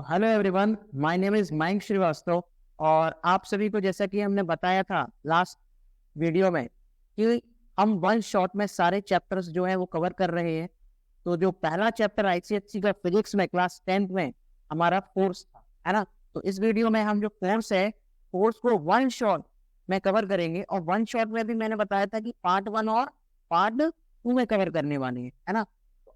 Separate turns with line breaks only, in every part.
Hello everyone, my name is Mayank Shrivastava. और आप सभी को जैसा कि हमने बताया था लास्ट वीडियो में कि हम वन शॉट में सारे चैप्टर्स जो हैं वो कवर कर रहे हैं। तो जो पहला चैप्टर आईसीएससी का फिजिक्स में क्लास 10th में हमारा फोर्स था, है ना। तो इस वीडियो में हम जो फोर्स है, फोर्स को वन शॉट में कवर करेंगे। और वन शॉट में भी मैंने बताया था कि पार्ट 1 और पार्ट 2 में कवर करने वाले हैं, है ना।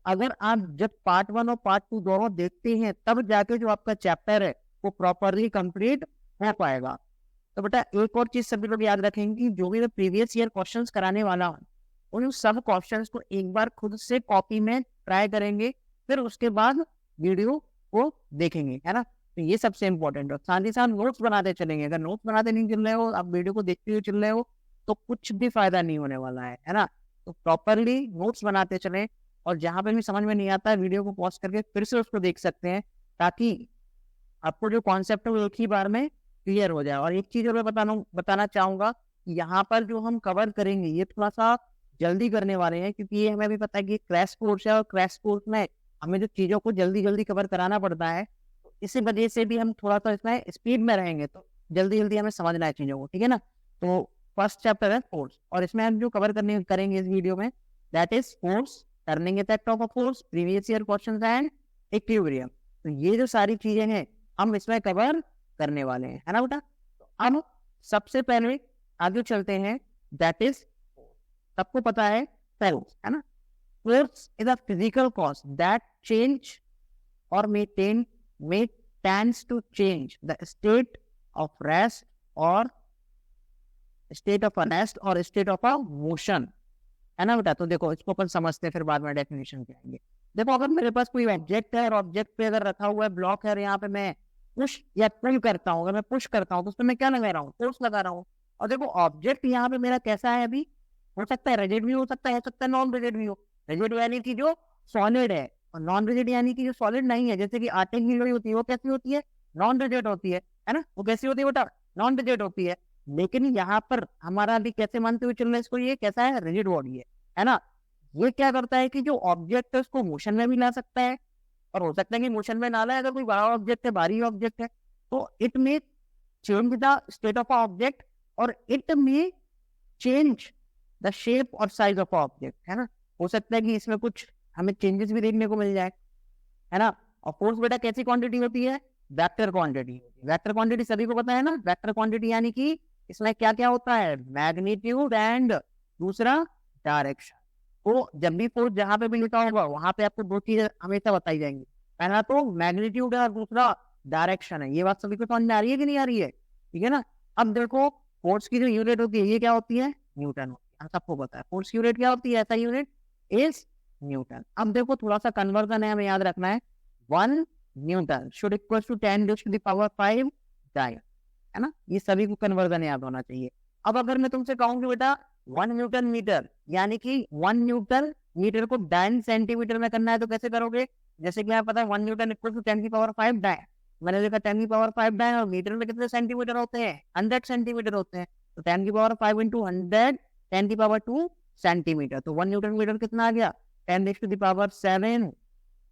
अगर आप जब पार्ट 1 और पार्ट 2 दोनों देखते हैं तब जाके जो आपका चैप्टर है वो प्रॉपरली कंप्लीट हो पाएगा। तो बेटा एक और चीज सभी लोग याद रखेंगे कि जो भी मैं प्रीवियस ईयर क्वेश्चंस कराने वाला हूँ उन सब क्वेश्चंस को एक बार खुद से कॉपी में ट्राई करेंगे, फिर उसके बाद वीडियो को देखेंगे, है ना। तो ये सबसे इम्पोर्टेंट है। साथ ही साथ नोट्स बनाते चलेंगे। अगर नोट्स बनाते नहीं चल रहे हो, आप वीडियो को देखते हुए चल रहे हो, तो कुछ भी फायदा नहीं होने वाला है ना। तो प्रॉपरली नोट्स बनाते चले और जहां पे भी समझ में नहीं आता है वीडियो को पॉज करके फिर से उसको देख सकते हैं, ताकि आपको जो कॉन्सेप्ट है वो एक ही बार में क्लियर हो जाए। और एक चीज और मैं बताना चाहूंगा, यहाँ पर जो हम कवर करेंगे ये थोड़ा सा जल्दी करने वाले हैं, क्योंकि ये हमें भी पता है कि क्रैश कोर्स है और क्रैश कोर्स में हमें जो चीजों को जल्दी जल्दी कवर कराना पड़ता है, तो इसी वजह से भी हम थोड़ा सा इसमें स्पीड में रहेंगे, तो जल्दी जल्दी हमें समझना है चीजों को, ठीक है ना। तो फर्स्ट चैप्टर है फोर्स, और इसमें हम जो कवर करेंगे इस वीडियो में, that is force, turning effect of a force, previous year questions and equilibrium. तो ये जो सारी चीजें हैं हम इसमें कवर करने वाले हैं, है ना बेटा। तो अब सबसे पहले आगे चलते हैं, दैट इज सबको पता है फोर्स, है ना। Force is a physical cause that change और may tends to change the state of rest or state of a rest or state of a motion, है ना बेटा। तो देखो इसको अपन समझते हैं, फिर बाद में डेफिनेशन पे आएंगे। देखो अगर मेरे पास कोई ऑब्जेक्ट है और ऑब्जेक्ट पे अगर रखा हुआ है ब्लॉक है और यहाँ पे मैं पुश या पुल करता हूँ, अगर मैं पुश करता हूँ तो उसमें मैं क्या लगा रहा हूँ, फोर्स लगा रहा हूँ। और देखो ऑब्जेक्ट यहाँ पे मेरा कैसा है, अभी हो सकता है रिजिड भी हो सकता है नॉन रिजिड भी हो। रिजिड यानी कि जो सॉलिड है, और नॉन रिजिड यानी कि जो सॉलिड नहीं है, जैसे कि आटे की लोई होती है वो कैसी होती है, नॉन रिजिड होती है ना। वो कैसी होती है बेटा, नॉन रिजिड होती है। लेकिन यहाँ पर हमारा अभी कैसे मानते हुए चल रहे हैं इसको, ये कैसा है, रिजिड बॉडी है ना। ये क्या करता है कि जो ऑब्जेक्ट है उसको मोशन में भी ला सकता है, और हो सकता है कि मोशन में ना लाए। अगर कोई बड़ा ऑब्जेक्ट है, भारी ऑब्जेक्ट है, तो इट में change the state of object और इट में चेंज द शेप और साइज ऑफ ऑब्जेक्ट, है ना। हो सकता है कि इसमें कुछ हमें चेंजेस भी देखने को मिल जाए, है ना। और फोर्स बेटा कैसी क्वांटिटी होती है, वेक्टर क्वांटिटी। वेक्टर क्वांटिटी सभी को पता है ना। वेक्टर क्वांटिटी यानी कि इसमें क्या क्या होता है, मैग्नीट्यूड एंड दूसरा डायरेक्शन। तो जब भी फोर्स जहां पे भी लिखा होगा वहां पे आपको दो चीजें हमेशा बताई जाएंगी, पहला तो मैग्नीट्यूड है और दूसरा डायरेक्शन है। ये बात सभी को समझ में आ रही है कि नहीं आ रही है, ठीक है ना। अब देखो फोर्स की जो यूनिट होती है ये क्या होती है, न्यूटन होती है। हम सबको पता है फोर्स की यूनिट क्या होती है, ऐसा यूनिट इज न्यूटन। अब देखो थोड़ा सा कन्वर्जन है, हमें याद रखना है। 1 newton should equal to 10 to the power 5 dyne, है ना। ये सभी को कन्वर्जन याद होना चाहिए। अब अगर मैं तुमसे कहूंगी बेटा 1 न्यूटन मीटर, यानी कि 1 न्यूटन मीटर को 10 सेंटीमीटर में करना है, तो कैसे करोगे। जैसे कि मैं पता है 1 न्यूटन इक्वल टू 10 की पावर 5 डायल, मैंने देखा 10 की पावर 5 डायल, और मीटर में कितने सेंटीमीटर होते हैं, 100 सेंटीमीटर होते हैं। तो 10 की पावर 5 इंटू 100, 10 की पावर 2 सेंटीमीटर। तो 1 न्यूटन मीटर कितना आ गया, 10 raise to the power 7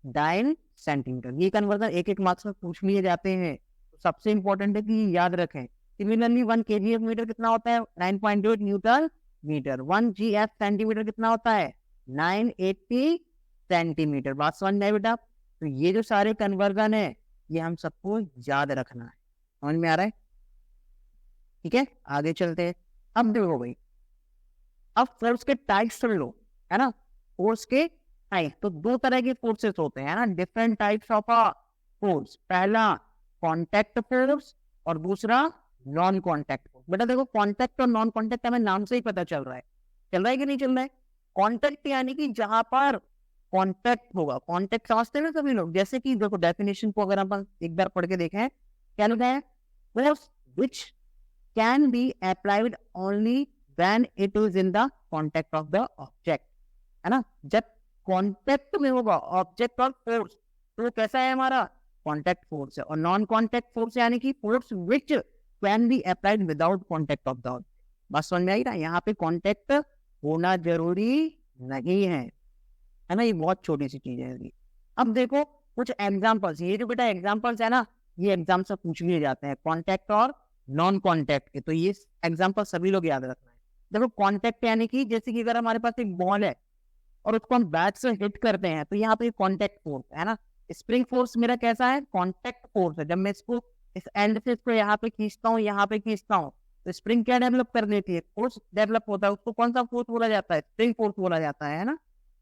dyne centimetre. ये कन्वर्जन एक एक मार्क्स में पूछ लिए जाते हैं, तो सबसे इंपॉर्टेंट है कि याद रखें। सिमिलरली 1 kgf मीटर कितना होता है, 9.8 न्यूटन मीटर। 1 gf सेंटीमीटर कितना होता है, 980 सेंटीमीटर। बात समझ में आई बेटा। तो ये जो सारे कन्वर्जन है ये हम सबको याद रखना है, समझ में आ रहा है, ठीक है। आगे चलते हैं। अब देखो भाई, अब फोर्स के टाइप्स समझ लो, है ना। फोर्स के टाइप, तो दो तरह के फोर्सेस होते हैं ना, different types of a force. पहला कॉन्टैक्ट फोर्स और दूसरा नॉन कॉन्टैक्ट फोर्स। बेटा देखो कॉन्टैक्ट और नॉन कॉन्टैक्ट हमें नाम से ही पता चल रहा है कि नहीं चल रहा है। कॉन्टैक्ट यानी कि जहां पर कॉन्टैक्ट होगा, कॉन्टैक्ट समझते हैं ना सभी लोग। जैसे कि देखो डेफिनेशन को अगर अपन एक बार पढ़ के देखें, क्या लिखा है, force which can be applied only when it is in the contact of the object, है ना। जब कॉन्टैक्ट में होगा ऑब्जेक्ट और फोर्स तो कैसा है हमारा, कॉन्टैक्ट फोर्स है। और नॉन कॉन्टैक्ट फोर्स यानी कि force which can be applied without contact of the object. बस समझ में आई ना, यहाँ पे कॉन्टैक्ट होना जरूरी नहीं है ना। ये बहुत छोटी सी चीज है। अब देखो कुछ एग्जाम्पल्स, ये जो बेटा एग्जाम्पल्स है ना, ये एग्जाम से पूछ लिए जाते हैं, कॉन्टेक्ट और नॉन कॉन्टेक्ट के। तो ये एग्जाम्पल सभी लोग याद रखना है। देखो कॉन्टेक्ट यानी कि जैसे कि अगर हमारे पास एक बॉल है और उसको हम बैट से हिट करते हैं तो यहाँ पे कॉन्टेक्ट फोर्स है ना। स्प्रिंग फोर्स मेरा कैसा है, कॉन्टेक्ट फोर्स है। जब मैं इसको इस एंड से इसको यहाँ पे खींचता हूँ, यहाँ पे खींचता हूँ, तो स्प्रिंग क्या डेवलप कर देती है, फोर्स डेवलप होता है। उसको कौन सा फोर्स बोला जाता है, स्प्रिंग फोर्स बोला जाता है ना।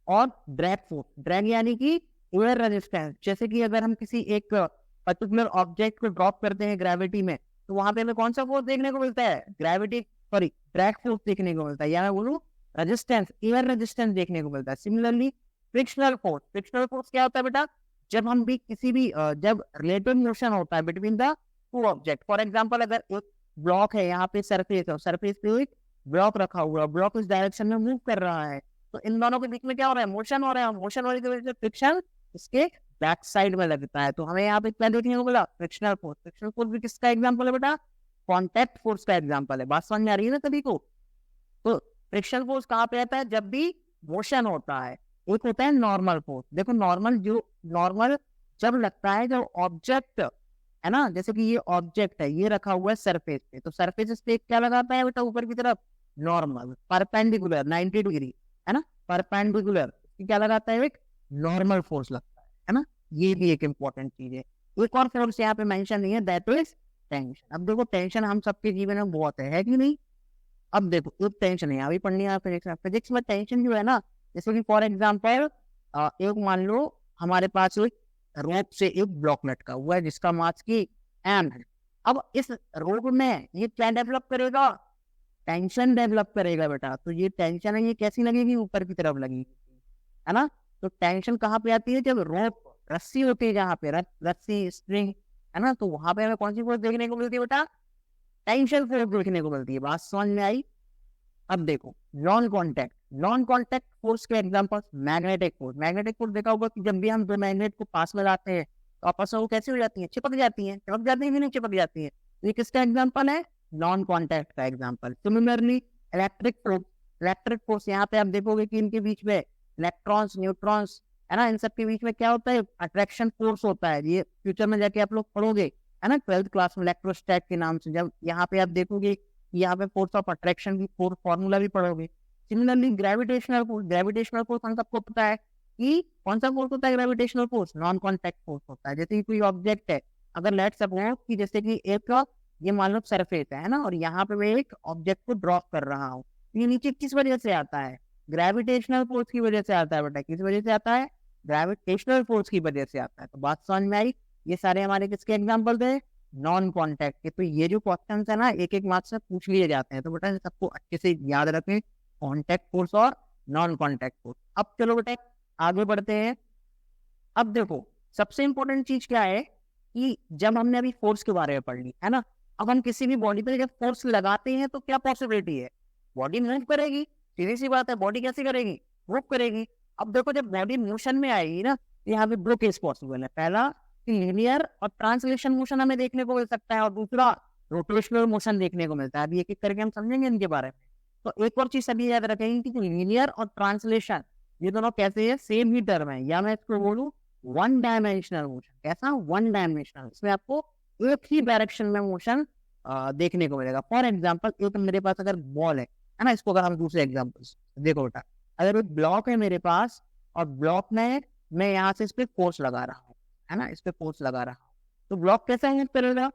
और ड्रैग फोर्स, ड्रैग यानी कि एयर रेजिस्टेंस। जैसे कि अगर हम किसी एक पर्टिकुलर ऑब्जेक्ट को ड्रॉप करते हैं ग्रेविटी में, तो वहां पे हमें कौन सा फोर्स देखने को मिलता है, ग्रेविटी सॉरी ड्रैग फोर्स देखने को मिलता है, या मैं बोलूँ रेजिस्टेंस, एयर रेजिस्टेंस देखने को मिलता है। Similarly frictional force, frictional force क्या होता है बेटा, जब हम भी किसी भी जब रिलेटिव मोशन होता है between the two object. For example अगर एक ब्लॉक है, यहाँ पे सरफेस है, सरफेस पे एक ब्लॉक रखा हुआ है, ब्लॉक इस डायरेक्शन में मूव कर रहा है, तो इन दोनों के बीच में क्या हो रहा है, मोशन हो रहा है। मोशन होने की वजह से फ्रिक्शन इसके बैक साइड में लगता है। तो हमें यहाँ पे क्या देखने को मिला, फ्रिक्शनल फोर्स। फ्रिक्शनल फोर्स भी किसका एग्जाम्पल है बेटा, कॉन्टैक्ट फोर्स का एग्जाम्पल है। बात समझ में आ रही है ना सभी को। तो फ्रिक्शनल फोर्स कहाँ पे आता है, जब भी मोशन होता है। एक होता है नॉर्मल फोर्स। देखो नॉर्मल, जो नॉर्मल जब लगता है जब ऑब्जेक्ट है ना, जैसे कि ये ऑब्जेक्ट है, ये रखा हुआ है सरफेस पे, तो सरफेस पे क्या लगाता है बेटा, ऊपर की तरफ नॉर्मल, परपेंडिकुलर 90 डिग्री है ना, परपेंडिकुलर क्या लगाता है, एक नॉर्मल फोर्स लगता है ना। ये भी एक इंपॉर्टेंट चीज है। एक और फोर्स यहाँ पे मेंशन नहीं है, दैट इज टेंशन। अब देखो टेंशन हम सबके जीवन में बहुत है कि नहीं। अब देखो एक टेंशन है, यहाँ भी पढ़नी है फिजिक्स में। फिजिक्स में टेंशन जो है ना, जैसे कि फॉर एग्जाम्पल एक मान लो हमारे पास एक रोप से एक ब्लॉक लटका हुआ है जिसका मास की एम है। अब इस रोप में ये क्या डेवलप करेगा, टेंशन डेवलप करेगा बेटा। तो ये टेंशन है, ये कैसी लगेगी, ऊपर की तरफ लगेगी है ना। तो टेंशन कहाँ पे आती है, जब रोप रस्सी होती है, जहाँ पे रस्सी स्ट्रिंग है ना, तो वहां पे हमें कौन सी फोर्स देखने को मिलती है बेटा, टेंशन फोर्स देखने को मिलती है। बात समझ में आई। अब देखो non contact, non contact force के example, magnetic force. Magnetic force देखा होगा कि जब भी हम दो मैग्नेट को पास में लाते हैं तो आपस में वो कैसे हो जाती है, चिपक जाती है, चिपक जाती है कि नहीं चिपक जाती है। ये किसका एग्जांपल है, नॉन कॉन्टैक्ट का example. Similarly electric force, electric force यहाँ पे आप देखोगे कि इनके बीच में इलेक्ट्रॉन्स न्यूट्रॉन्स है ना, इन सब के बीच में क्या होता है, अट्रैक्शन फोर्स होता है। ये फ्यूचर में जाके आप लोग पढ़ोगे है ना, 12th क्लास में इलेक्ट्रोस्टैट के नाम से। जब यहाँ पे आप देखोगे यहाँ पे फोर्स ऑफ अट्रैक्शन की फोर्स फॉर्मूला भी पढ़ोगे। Similarly gravitational force, gravitational force हम सबको पता है कि कौन सा फोर्स होता है, gravitational force non contact force होता है। जैसे कि कोई ऑब्जेक्ट है, अगर लेट सपोज कि जैसे कि एक ये मान लो सरफेस है ना, और यहाँ पे मैं एक ऑब्जेक्ट को ड्रॉप कर रहा हूँ, ये नीचे किस वजह से आता है, ग्रेविटेशनल फोर्स की वजह से आता है बेटा। किस वजह से आता है, ग्रेविटेशनल फोर्स की वजह से आता है। तो बात समझ में आई। ये सारे हमारे किसके एग्जाम्पल थे, नॉन कॉन्टैक्ट के। तो ये जो क्वेश्चन है ना, एक एक मार्क्स से पूछ लिए जाते हैं, तो बेटा सबको अच्छे से याद रखें, कॉन्टैक्ट फोर्स और नॉन कॉन्टैक्ट फोर्स। अब चलो बेटा आगे बढ़ते हैं। अब देखो सबसे इंपॉर्टेंट चीज क्या है कि जब हमने अभी फोर्स के बारे में पढ़ ली है ना, अब हम किसी भी बॉडी पे जब फोर्स लगाते हैं तो क्या पॉसिबिलिटी है, बॉडी मूव करेगी। सीधी सी बात है, बॉडी कैसे करेगी, मूव करेगी। अब देखो जब बॉडी मोशन में आएगी ना, तो यहाँ पे दो केस पॉसिबल है। पहला लीनियर और ट्रांसलेशन मोशन हमें देखने को मिल सकता है, और दूसरा रोटेशनल मोशन देखने को मिलता है। अभी एक एक करके हम समझेंगे इनके बारे में। तो एक और चीज सभी याद रखेंगे कि लीनियर और ट्रांसलेशन ये दोनों कैसे है, सेम ही टर्म है, या मैं इसको बोलूँ वन डायमेंशनल मोशन। कैसा, वन डायमेंशनल, इसमें आपको एक ही डायरेक्शन में मोशन देखने को मिलेगा। फॉर एग्जाम्पल एक मेरे पास अगर बॉल है ना, इसको अगर हम दूसरे एग्जाम्पल देखो बेटा, अगर एक ब्लॉक है मेरे पास और ब्लॉक में मैं यहाँ से इस पे फोर्स लगा रहा हूँ है ना, इस पे फोर्स लगा रहा हूँ, तो ब्लॉक कैसा मूव करेगा,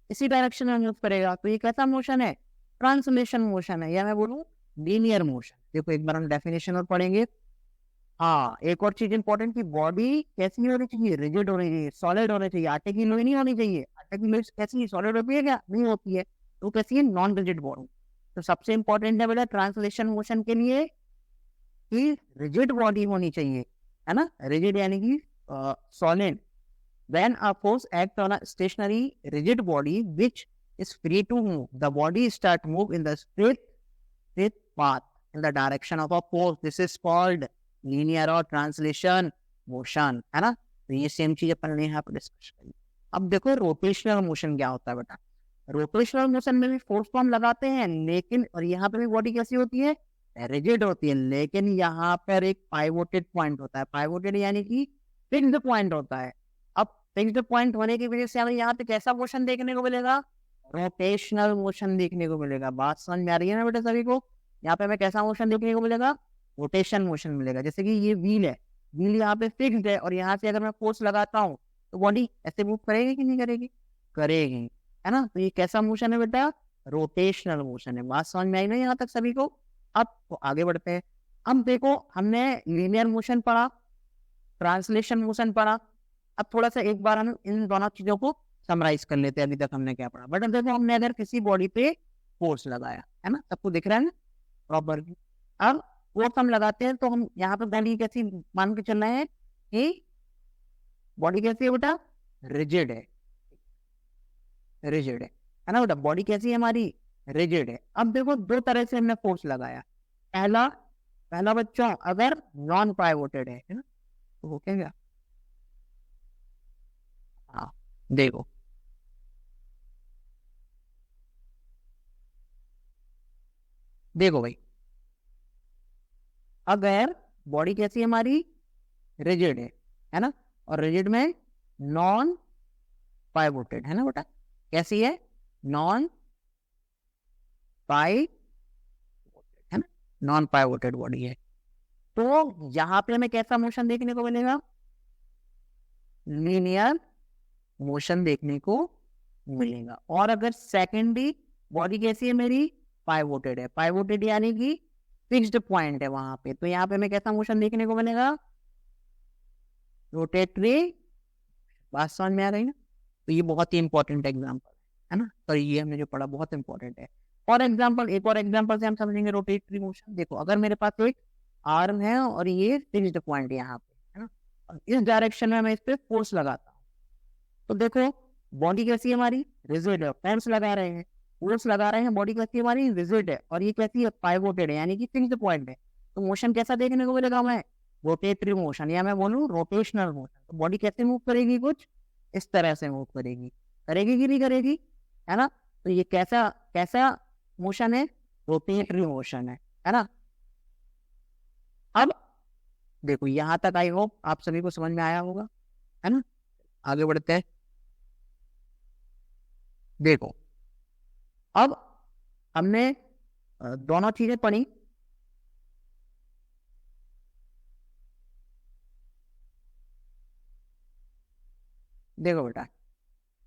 इसी डायरेक्शन में मूव करेगा। तो ये कैसा मोशन है, ट्रांसलेशन मोशन है, या मैं बोलूँ लीनियर मोशन। देखो एक बार हम डेफिनेशन और पढ़ेंगे। हाँ एक और चीज इंपॉर्टेंट की बॉडी कैसी होनी चाहिए, रिजिड होनी चाहिए, सॉलिड होनी चाहिए। आटे की लोई नहीं होनी चाहिए। आटे की लोई कैसी सॉलिड होती है क्या, नहीं होती है। तो कैसी है, नॉन रिजिड बॉडी। तो सबसे इंपॉर्टेंट है बेटा ट्रांसलेशन मोशन के लिए कि रिजिड बॉडी होनी चाहिए है ना, रिजिड यानी कि solid. When a force acts on a stationary rigid body which is free to move, the body start move in the straight path in the direction of a force. This is called linear or translation motion है ना। तो ये same चीज अपन ने यहाँ पर discuss करी। अब देखो रोटेशनल मोशन क्या होता है बेटा। रोटेशनल मोशन में भी फोर्स तो हम लगाते हैं, लेकिन और यहाँ पे भी बॉडी कैसी होती है, रिजिड होती है, लेकिन यहाँ पर एक पाइवोटेड पॉइंट होता है। पाइवोटेड यानी कि फिक्स्ड पॉइंट होता है। फिक्स्ड पॉइंट होने की वजह से हमें यहाँ पे कैसा मोशन देखने को मिलेगा, रोटेशनल मोशन देखने को मिलेगा। बात समझ में आ रही है ना बेटा सभी को? यहाँ पे हमें कैसा मोशन देखने को मिलेगा, रोटेशन मोशन मिलेगा। जैसे कि ये व्हील है, व्हील यहाँ पे फिक्स्ड है और यहाँ से अगर मैं फोर्स लगाता हूँ तो बॉडी ऐसे मूव करेगी कि नहीं करेगी, करेगी, है ना। तो ये कैसा मोशन है बेटा, रोटेशनल मोशन है। बात समझ में आई ना यहाँ तक सभी को? अब तो आगे बढ़ते हैं। अब देखो हमने लीनियर मोशन पढ़ा, ट्रांसलेशन मोशन पढ़ा। अब थोड़ा सा एक बार हम इन दोनों चीजों को समराइज कर लेते हैं, अभी तक हमने क्या पढ़ा। बट देखो हमने अगर किसी बॉडी पे फोर्स लगाया, है ना, सबको दिख रहा है ना प्रॉपर। अब फोर्स हम लगाते हैं तो हम यहाँ पे बॉडी कैसी मान के चल रहे हैं कि बॉडी कैसी है बेटा, रिजिड है, रिजिड है ना बेटा। बॉडी कैसी है हमारी, रिजिड है। अब देखो दो तरह से हमने फोर्स लगाया। पहला पहला बच्चों अगर नॉन पाइवोटेड है ना, तो वो क्या, हाँ देखो देखो भाई, अगर बॉडी कैसी है हमारी, रिजिड है ना, और रिजिड में नॉन पाइवोटेड है ना बेटा, कैसी है, नॉन पाई, है ना, नॉन पाइवोटेड बॉडी है। तो यहाँ पे हमें कैसा मोशन देखने को मिलेगा, लीनियर मोशन देखने को मिलेगा। और अगर सेकेंडरी बॉडी कैसी है मेरी, पाइवोटेड है, पाइवोटेड यानी कि फिक्स्ड पॉइंट है वहां पे, तो यहाँ पे हमें कैसा मोशन देखने को मिलेगा, रोटेटरी। बात समझ में आ रही है ना? तो ये बहुत ही इंपॉर्टेंट एग्जाम्पल है ना, तो ये हमने जो पढ़ा बहुत इंपॉर्टेंट है। और एग्जाम्पल, एक और एग्जाम्पल से हम समझेंगे रोटेटरी मोशन। देखो अगर मेरे पास तो एक आर्म है और ये फिक्स्ड पॉइंट यहाँ पे है ना, और इस डायरेक्शन में मैं इस पे फोर्स लगाता हूँ, तो देखो बॉडी कैसी है हमारी, रिजिड है, फोर्स लगा रहे हैं, फोर्स लगा रहे हैं, बॉडी कैसी है हमारी, रिजिड है, और ये कैसी है, पाइवोटेड है, यानी कि फिक्स्ड पॉइंट है। तो मोशन कैसा देखने को मिलेगा हमें, रोटेटरी मोशन, या मैं बोलूँ रोटेशनल मोशन। तो बॉडी कैसे मूव करेगी, कुछ इस तरह से मूव करेगी, करेगी कि नहीं करेगी, है ना। तो ये कैसा कैसा मोशन है, रोटेटरी मोशन है ना। अब देखो यहाँ तक आई होप आप सभी को समझ में आया होगा, है ना। आगे बढ़ते हैं। देखो अब हमने दोनों चीजें पढ़ी। देखो बेटा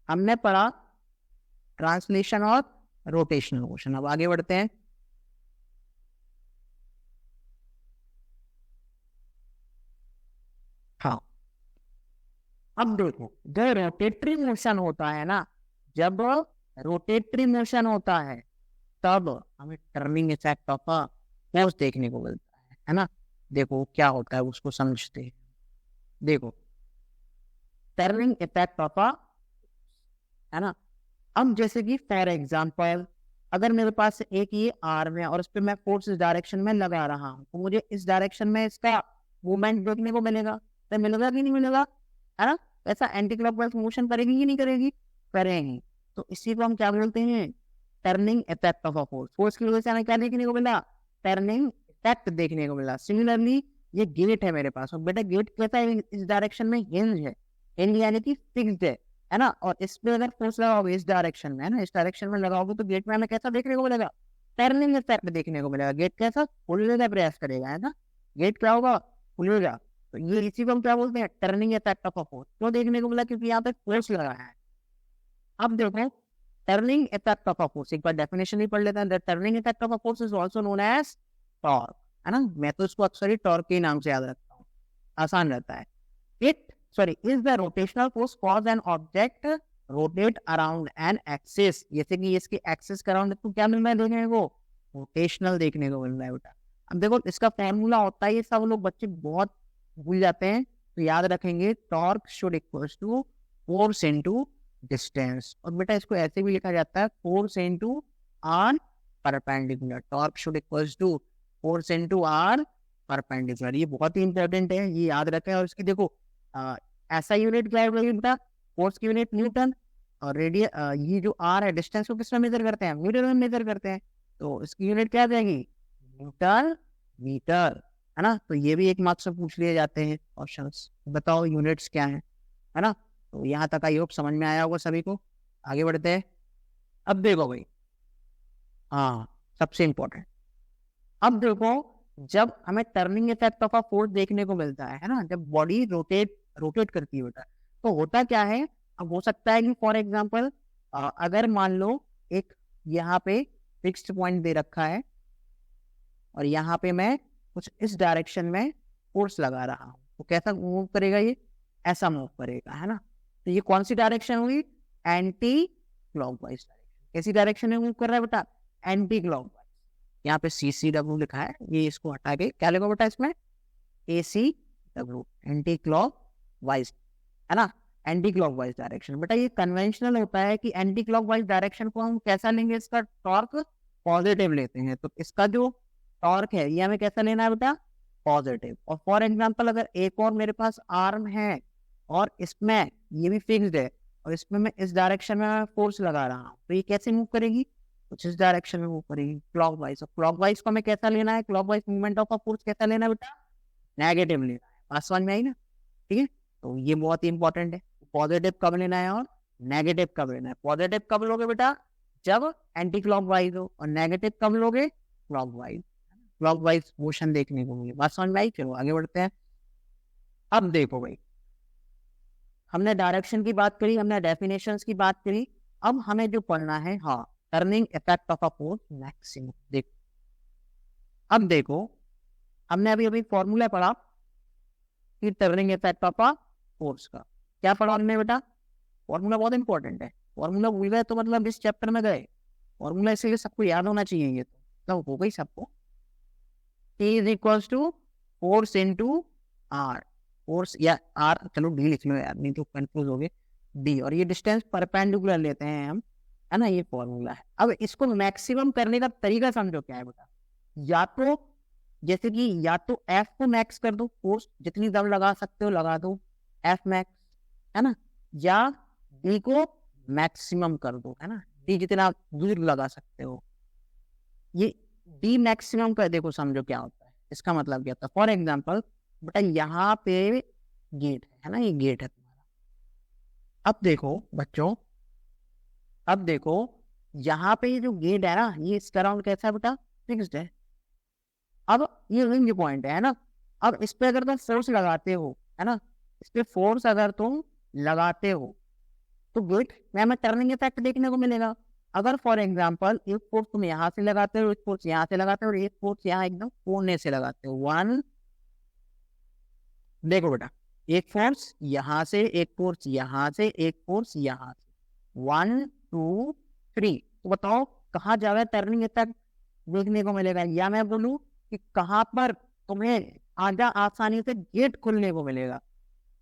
हमने पढ़ा ट्रांसलेशन और रोटेशनल मोशन। अब आगे बढ़ते हैं। हाँ अब देखो जब रोटेटरी मोशन होता है ना, जब रोटेटरी मोशन होता है तब हमें turning effect of a force देखने को मिलता है ना। देखो क्या होता है उसको समझते हैं। देखो टर्निंग इफेक्ट ऑफ अ, है ना। अब जैसे कि फॉर एग्जांपल अगर मेरे पास एक ये आर्म है और उस पर मैं फोर्स इस डायरेक्शन में लगा रहा हूँ, तो मुझे इस डायरेक्शन में इसका मूवमेंट देखने को मिलेगा, तो मिलेगा कि नहीं मिलेगा, है ना। ऐसा एंटी क्लॉकवाइज मोशन करेगी कि नहीं करेगी, करेंगी। तो इसी को हम क्या बोलते हैं, turning effect of a force. Force की वजह से हमें क्या देखने को मिला, टर्निंग इफेक्ट देखने को मिला। सिमिलरली ये गेट है मेरे पास, और बेटा गेट कैसा है, इस डायरेक्शन में हिंज है, हिंज यानी कि फिक्स्ड है ना। और इस पे अगर फोर्स लगाओगे इस डायरेक्शन में, है ना, इस डायरेक्शन में लगाओगे तो गेट में हमें कैसा देखने को मिलेगा, टर्निंग इफेक्ट देखने को मिलेगा। गेट कैसा खुलने प्रयास करेगा, है ना, गेट क्या होगा, खुलेगा। तो ये इसी को हम क्या बोलते हैं, turning effect of a force. क्यों देखने को मिला, क्योंकि यहाँ पे फोर्स लगा है। अब देखो turning effect of a force, एक बार डेफिनेशन ही पढ़ लेते हैं। The turning effect of a force is also known as torque, है ना। मैं तो इसको अक्सर ही टॉर्क के नाम से याद रखता हूँ, आसान रहता है। It is the rotational force cause an object rotate around an axis। जैसे कि इसके एक्सिस के अराउंड तो क्या मिल रहा है देखने को, रोटेशनल देखने को मिल रहा है बेटा। अब देखो इसका फॉर्मूला होता है, ये सब लोग बच्चे बहुत भूल जाते हैं, तो याद रखेंगे, torque should equals to force into distance. और बेटा इसको ऐसे भी लिखा जाता है, force into r perpendicular. Torque should equals to force into r perpendicular. ये बहुत ही इंपॉर्टेंट है, ये याद रखें। और इसकी देखो ऐसा यूनिट क्या है बेटा, फोर्स की यूनिट न्यूटन, और रेडियस ये जो आर है डिस्टेंस को किस में मेजर करते हैं, मीटर में मेजर करते हैं, तो इसकी यूनिट क्या जाएगी, न्यूटन मीटर, है ना। तो ये भी एक मार्क्स से पूछ लिए जाते हैं क्वेश्चंस, बताओ यूनिट्स क्या है ना। तो यहाँ तक आई होप समझ में आया होगा सभी को। आगे बढ़ते हैं। अब देखो भाई, हाँ सबसे इम्पोर्टेंट, अब देखो जब हमें turning effect of a force देखने को मिलता है ना, जब बॉडी रोटेट करती है बेटा, तो होता क्या है। अब हो सकता है कि फॉर एग्जांपल अगर मान लो एक यहाँ पे फिक्स्ड पॉइंट दे रखा है और यहाँ पे मैं कुछ इस डायरेक्शन में फोर्स लगा रहा हूँ, तो कैसा मूव करेगा ये, ऐसा मूव करेगा, है ना। तो ये कौन सी डायरेक्शन हुई, एंटी क्लॉकवाइज डायरेक्शन। कैसी डायरेक्शन में मूव कर रहा है बेटा, एंटी क्लॉकवाइज। यहाँ पे CCW लिखा है, ये इसको हटा के क्या लिखो बेटा इसमें, ACW, एंटी क्लॉक वाइज, है ना, एंटी क्लॉक वाइज डायरेक्शन। बेटा ये कन्वेंशनल होता है कि एंटी क्लॉक वाइज डायरेक्शन को हम कैसा लेंगे, इसका टॉर्क पॉजिटिव लेते हैं, तो इसका जो टॉर्क है ये हमें कैसा लेना है बेटा, पॉजिटिव। और फॉर एग्जाम्पल अगर एक और मेरे पास आर्म है और इसमें ये भी फिक्स्ड है और इसमें मैं इस डायरेक्शन में फोर्स लगा रहा हूँ, तो ये कैसे मूव करेगी, कुछ इस डायरेक्शन में मूव करेगी, क्लॉकवाइज। और क्लॉकवाइज को हमें कैसा लेना है, clockwise movement of a force कैसा लेना है बेटा, नेगेटिव लेना है। बात समझ में आई ना, ठीक है। तो ये बहुत ही इंपॉर्टेंट है, पॉजिटिव कब लेना है और नेगेटिव कब लेना है। पॉजिटिव कब लोगे बेटा, जब एंटी क्लॉकवाइज हो, और नेगेटिव कब लोगे, क्लॉकवाइज। क्लॉकवाइज मोशन देखने को मिले। बात समझ में आई, चलो आगे बढ़ते हैं। अब देखो भाई, हमने डायरेक्शन की बात करी, हमने डेफिनेशंस की बात करी, अब हमें जो पढ़ना है, हाँ turning effect of a force maximum. देखो अब देखो, हमने अभी अभी फॉर्मूला पढ़ा कि turning effect of a force का। क्या पढ़ा हमने बेटा, फॉर्मूला बहुत इंपॉर्टेंट है। फॉर्मूला भूल गए तो मतलब इस चैप्टर में गए। फॉर्मूला इसलिए सबको याद होना चाहिए, ये तो हो गई सबको। T is equal to force into r, force या आर, चलो डी लिख लो यार, नहीं तो कंफ्यूज हो गए, डी। और ये डिस्टेंस परपेंडिकुलर लेते हैं हम, है ना, ये फॉर्मूला है। अब इसको मैक्सिमम करने का तरीका समझो क्या है बेटा, या तो जैसे कि या तो एफ को मैक्स कर दो, फोर्स जितनी दम लगा सकते हो लगा दो, एफ मैक्स, है ना, या डी को मैक्सिमम कर दो, है ना, डी जितना दूर लगा सकते हो। ये डी मैक्सिमम का देखो समझो क्या होता है, इसका मतलब क्या होता है। फॉर एग्जाम्पल बेटा यहाँ पे गेट है ना, ये गेट है तुम्हारा। अब देखो बच्चों, अब देखो यहाँ पे ये जो गेट है ना, ये इसका राउंड कैसा है बेटा, फिक्स्ड है। अब ये रिंग पॉइंट है ना, अब इस पे अगर तुम फोर्स लगाते हो, है ना, इस पे फोर्स अगर तुम लगाते हो तो गेट में हमें टर्निंग इफेक्ट देखने को मिलेगा। अगर फॉर एग्जांपल एक फोर्स तुम यहाँ से लगाते हो, एक फोर्स यहाँ से लगाते हो, और एक फोर्स यहाँ एकदम कोने से लगाते हो, वन, देखो बेटा एक फोर्स यहाँ से, एक फोर्स यहाँ से, एक फोर्स यहाँ से, 1 2 3, तो बताओ कहाँ ज्यादा टर्निंग इफेक्ट देखने को मिलेगा, या मैं बोलूं कि कहाँ पर तुम्हें आजा आसानी से गेट खुलने को मिलेगा।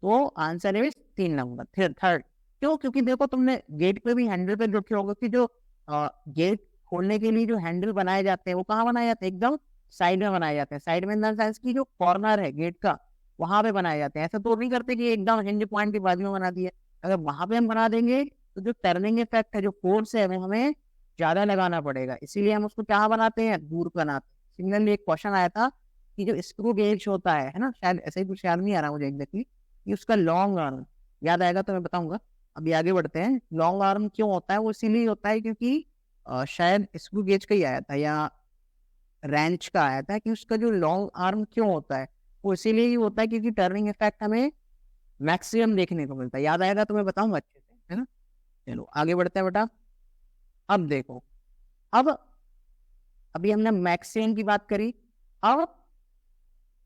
तो आंसर है 3 नंबर, फिर थर्ड। क्यों, क्योंकि देखो तुमने गेट पे भी हैंडल पे देखे होगा कि जो गेट खोलने के लिए जो हैंडल बनाए जाते हैं वो कहाँ बनाए जाते हैं, एकदम साइड में बनाए जाते हैं। साइड में इन द सेंस की जो कॉर्नर है गेट का वहां पे बनाए जाते हैं। ऐसा तो नहीं करते कि एकदम हिंज पॉइंट की बाजू में बना दिए। अगर वहां पे हम बना देंगे तो जो टर्निंग इफेक्ट है, जो फोर्स है, वो हमें ज्यादा लगाना पड़ेगा, इसीलिए हम उसको क्या बनाते हैं, दूर बनाते हैं। सिमिलरली एक क्वेश्चन आया था कि जो स्क्रू गेज होता है ना, शायद ऐसा ही कुछ याद नहीं आ रहा मुझे एग्जैक्टली, कि उसका लॉन्ग आर्म, याद आएगा तो मैं बताऊंगा। अभी आगे बढ़ते हैं। लॉन्ग आर्म क्यों होता है, वो इसीलिए होता है क्योंकि शायद स्क्रू गेज का ही आया था या रेंच का आया था कि उसका जो लॉन्ग आर्म क्यों होता है, वो इसीलिए ही होता है क्योंकि टर्निंग इफेक्ट हमें मैक्सिमम देखने को मिलता है। याद आएगा तो मैं बताऊंगा अच्छे से, है ना। चलो आगे बढ़ते हैं बेटा। अब देखो, अब अभी हमने मैक्सिमम की बात करी, अब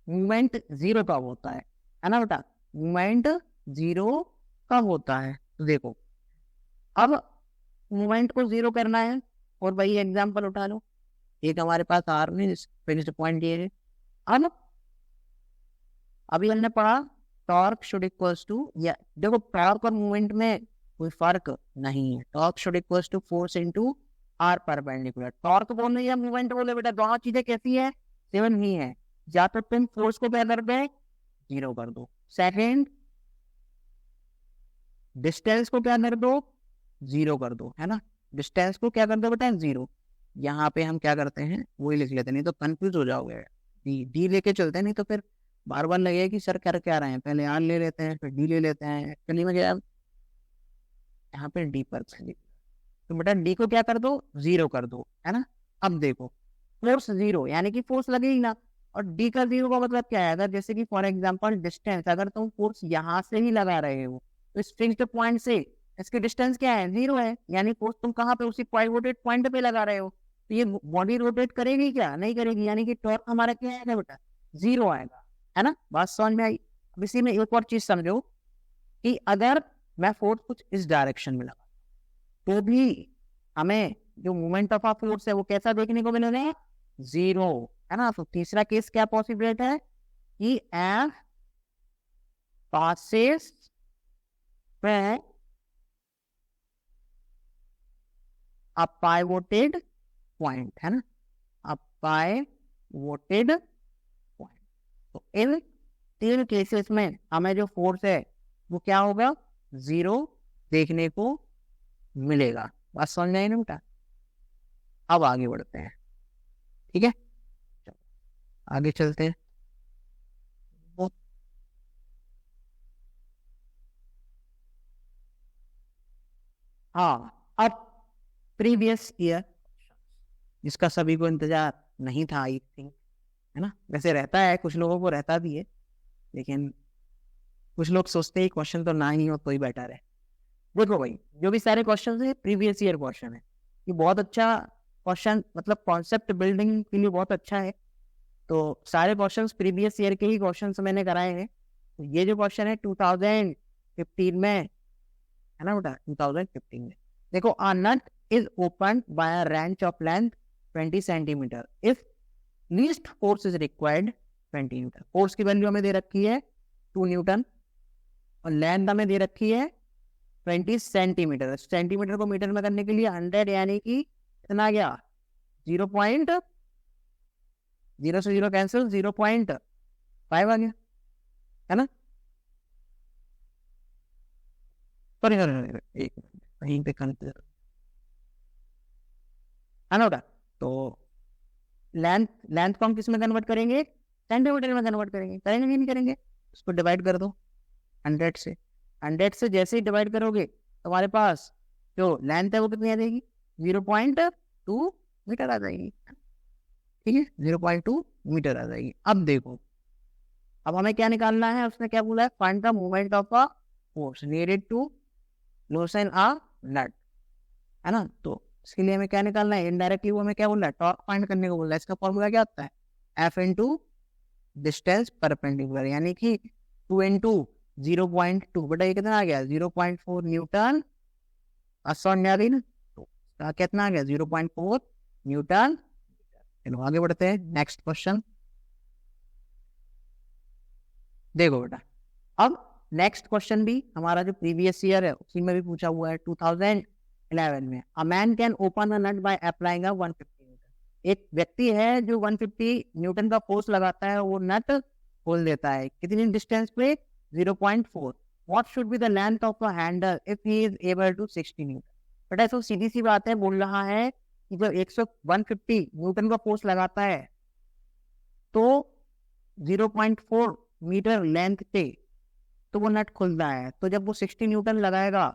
मूवमेंट जीरो कब होता है ना बेटा, मूवमेंट जीरो कब होता है। तो देखो अब मूवमेंट को जीरो करना है, और वही एग्जांपल उठा लो, एक हमारे पास आर में फिनिश्ड पॉइंट ये है। अब अभी हमने पढ़ा टॉर्क शुड इक्वल्स टू, या देखो टॉर्क और मूवमेंट में कोई फर्क नहीं है, torque should equals to force into r perpendicular. Torque बोले या मूवमेंट बोले बेटा, दोनों चीजें कैसी है, सेवन ही है। या तो तुम फोर्स को क्या कर दे, जीरो कर दो, सेकेंड डिस्टेंस को क्या कर दो, जीरो कर दो, है ना, डिस्टेंस को क्या कर दो बेटा, जीरो। यहाँ पे हम क्या करते हैं वही लिख लेते हैं, नहीं तो कंफ्यूज हो जाओगे। डी डी लेके चलते हैं, नहीं तो फिर बार बार लगेगा कि सर कर क्या रहे हैं, पहले आर ले लेते हैं फिर डी ले लेते हैं, चलिए मुझे अब यहाँ पे डी परपेंडिकुलर, तो बेटा डी को क्या कर दो, 0 कर दो, है ना। अब देखो फोर्स 0 यानी कि फोर्स लगेगी ना, और डी का 0 का मतलब क्या है, अगर जैसे कि फॉर एग्जांपल डिस्टेंस, अगर तुम फोर्स यहाँ से ही लगा रहे हो तो इस फिक्स्ड पॉइंट से इसकी डिस्टेंस क्या है, 0 है, यानी फोर्स तुम कहाँ पे, उसी पाइवोटेड पॉइंट पे लगा रहे हो, तो ये बॉडी रोटेट करेगी क्या, नहीं करेगी, यानी कि टॉर्क हमारा क्या आएगा बेटा, 0 आएगा, है ना। बात समझ में आई। अब इसी में एक और चीज समझो कि अगर मैं फोर्स कुछ इस डायरेक्शन में लगा तो भी हमें जो मोमेंट ऑफ आ फोर्स है वो कैसा देखने को मिलेगा, 0, है ना। तो तीसरा केस क्या पॉसिबिलिटी है कि F passes from a pivoted point, है ना, अ पाइवोटेड पॉइंट। तो इन तीन केसेस में हमें जो फोर्स है वो क्या होगा, 0 देखने को मिलेगा। बात समझ में आई ना बेटा। अब आगे बढ़ते हैं, ठीक है, आगे चलते हैं। हाँ, अब प्रीवियस ईयर जिसका सभी को इंतजार नहीं था आई थिंक, है ना, वैसे रहता है, कुछ लोगों को रहता भी है, लेकिन कुछ लोग सोचते हैं क्वेश्चन तो ना ही हो तो ही बेटर है। देखो भाई, जो भी सारे क्वेश्चन है प्रीवियस ईयर क्वेश्चन है, ये बहुत अच्छा क्वेश्चन, मतलब कॉन्सेप्ट बिल्डिंग के लिए बहुत अच्छा है। तो सारे क्वेश्चंस प्रीवियस ईयर के ही क्वेश्चंस मैंने कराए हैं। तो ये जो क्वेश्चन है 2015 में, है ना बेटा, 2015 में देखो, a nut is opened by a wrench of length 20 centimeter if least force is required 20 Newton. Force की वैल्यू हमें दे रखी है 2 न्यूटन और लेंथ हमें दे रखी है 20 सेंटीमीटर। सेंटीमीटर को मीटर में करने के लिए 100 यानी कि कितना गया, 0.0 से 0 कैंसिल, 0.5 आ गया, है ना। सॉरी एक मिनट, कहीं पे कंफ्यूजन है ना बेटा। तो लेंथ को हम किस में कन्वर्ट करेंगे, सेंटीमीटर में कन्वर्ट करेंगे, करेंगे नहीं करेंगे, उसको डिवाइड कर दो 100 से। 100 से जैसे ही डिवाइड करोगे तुम्हारे पास जो लेंथ है वो कितनी आ जाएगी, 0.2 मीटर आ जाएगी, ठीक है, 0.2 मीटर आ जाएगी। अब देखो, अब हमें क्या निकालना है, उसने क्या बोला है, find the moment of a force needed to loosen a nut, है ना। तो इसके लिए हमें क्या निकालना है, इनडायरेक्टली वो हमें क्या बोल रहा है, टॉर्क फाइंड करने को बोल रहा है। इसका फॉर्मूला क्या होता है, एफ इंटू डिस्टेंस परपेंडिकुलर, यानी कि 2 इंटू 0.2, बेटा ये कितना आ गया, 0.4 न्यूटन, आसान याद है ना। तो कितना आ गया, 0.4 न्यूटन। चलो आगे बढ़ते हैं, नेक्स्ट क्वेश्चन देखो बेटा। अब नेक्स्ट क्वेश्चन भी हमारा जो प्रीवियस ईयर है उसी में भी पूछा हुआ है, 2011 में। A man can open a nut by applying a 150 newton. एक व्यक्ति है जो 150 न्यूटन का फोर्स लगाता है, वो नट खोल देता है, कितनी डिस्टेंस पे, 0.4। What should be the length of a handle if he is able to 60 newton. बेटा ऐसा सीधी सी बात है, बोल रहा है कि जब 150 न्यूटन का फोर्स लगाता है तो 0.4 मीटर लेंथ पे तो वो नट खुलता है। तो जब वो 60 न्यूटन लगाएगा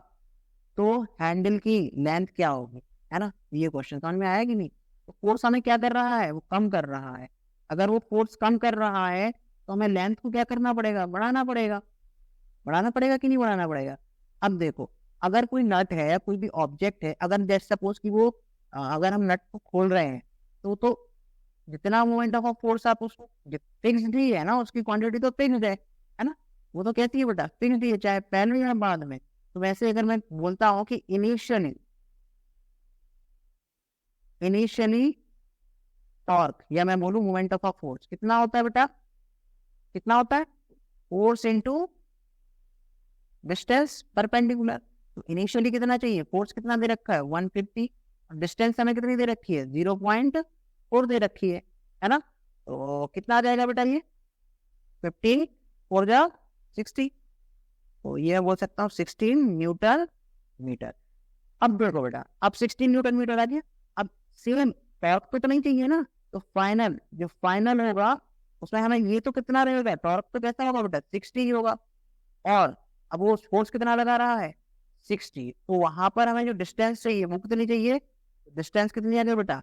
तो हैंडल की लेंथ क्या होगी, है ना। ये क्वेश्चन समझ में आया कि नहीं। तो फोर्स हमें क्या कर रहा है, वो कम कर रहा है। अगर वो फोर्स कम कर रहा है तो हमें लेंथ को क्या करना पड़ेगा, बढ़ाना पड़ेगा। बढ़ाना पड़ेगा कि नहीं बढ़ाना पड़ेगा। अब देखो, अगर कोई नट है या कोई भी ऑब्जेक्ट है, अगर जैसे सपोज कि वो अगर हम नट को खोल रहे हैं तो जितना मोमेंट ऑफ फोर्स आप उसको फिक्स्ड ही है ना, उसकी क्वांटिटी तो फिक्स्ड है ना। वो तो कहती है बेटा फिक्स्ड ही है, चाहे पहले या बाद में। तो वैसे अगर मैं बोलता हूँ कि इनिशियली टॉर्क, या मैं बोलूँ मोमेंट ऑफ फोर्स कितना होता है बेटा, कितना होता है, फोर्स इनटू डिस्टेंस परपेंडिकुलर। तो इनिशियली कितना चाहिए, फोर्स कितना दे रखा है 150, और डिस्टेंस हमें कितनी दे रखी है 0.4 दे रखी है ना। तो कितना आ जाएगा बेटा, ये 50 4 जा 60, तो ये बोल सकता हूँ 16 न्यूटन मीटर। अब देखो बेटा, अब 16 न्यूटन मीटर आ गया। अब सेम टॉर्क पे तो नहीं चाहिए ना, तो फाइनल जो फाइनल होगा उसमें हमें ये तो कितना रहेगा, टॉर्क तो कैसा होगा बेटा 60 ही होगा। और अब वो फोर्स कितना लगा रहा है 60, तो वहां पर हमें जो डिस्टेंस चाहिए वो कितनी चाहिए, डिस्टेंस कितनी आ गई बेटा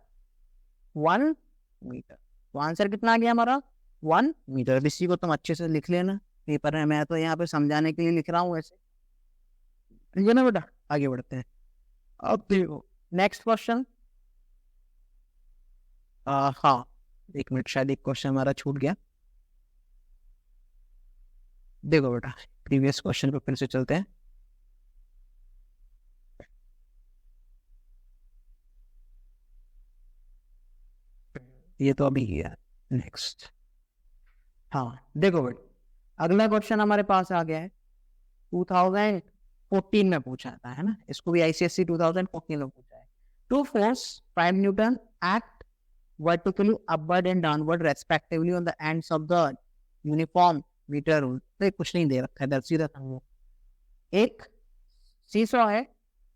1 मीटर। तो आंसर कितना आ गया हमारा 1 मीटर। इसी को तुम अच्छे से लिख लेना पेपर में, मैं तो यहाँ पे समझाने के लिए लिख रहा हूँ वैसे, ठीक है ना बेटा। आगे बढ़ते हैं। अब देखो नेक्स्ट क्वेश्चन। हाँ 1 मिनट, शायद एक क्वेश्चन हमारा छूट गया। देखो बेटा प्रीवियस क्वेश्चन पे फिर से चलते हैं। ये तो अभी है नेक्स्ट। हाँ देखो बेटा अगला क्वेश्चन हमारे पास आ गया है 2014 में पूछा था, है ना, इसको भी आईसीएससी 2014 में पूछा है। Two force 5 newton act vertically upward and downward respectively on the ends of the uniform metre rule. तो कुछ नहीं दे रखा है, दर सीधा समझो। एक सीसॉ है,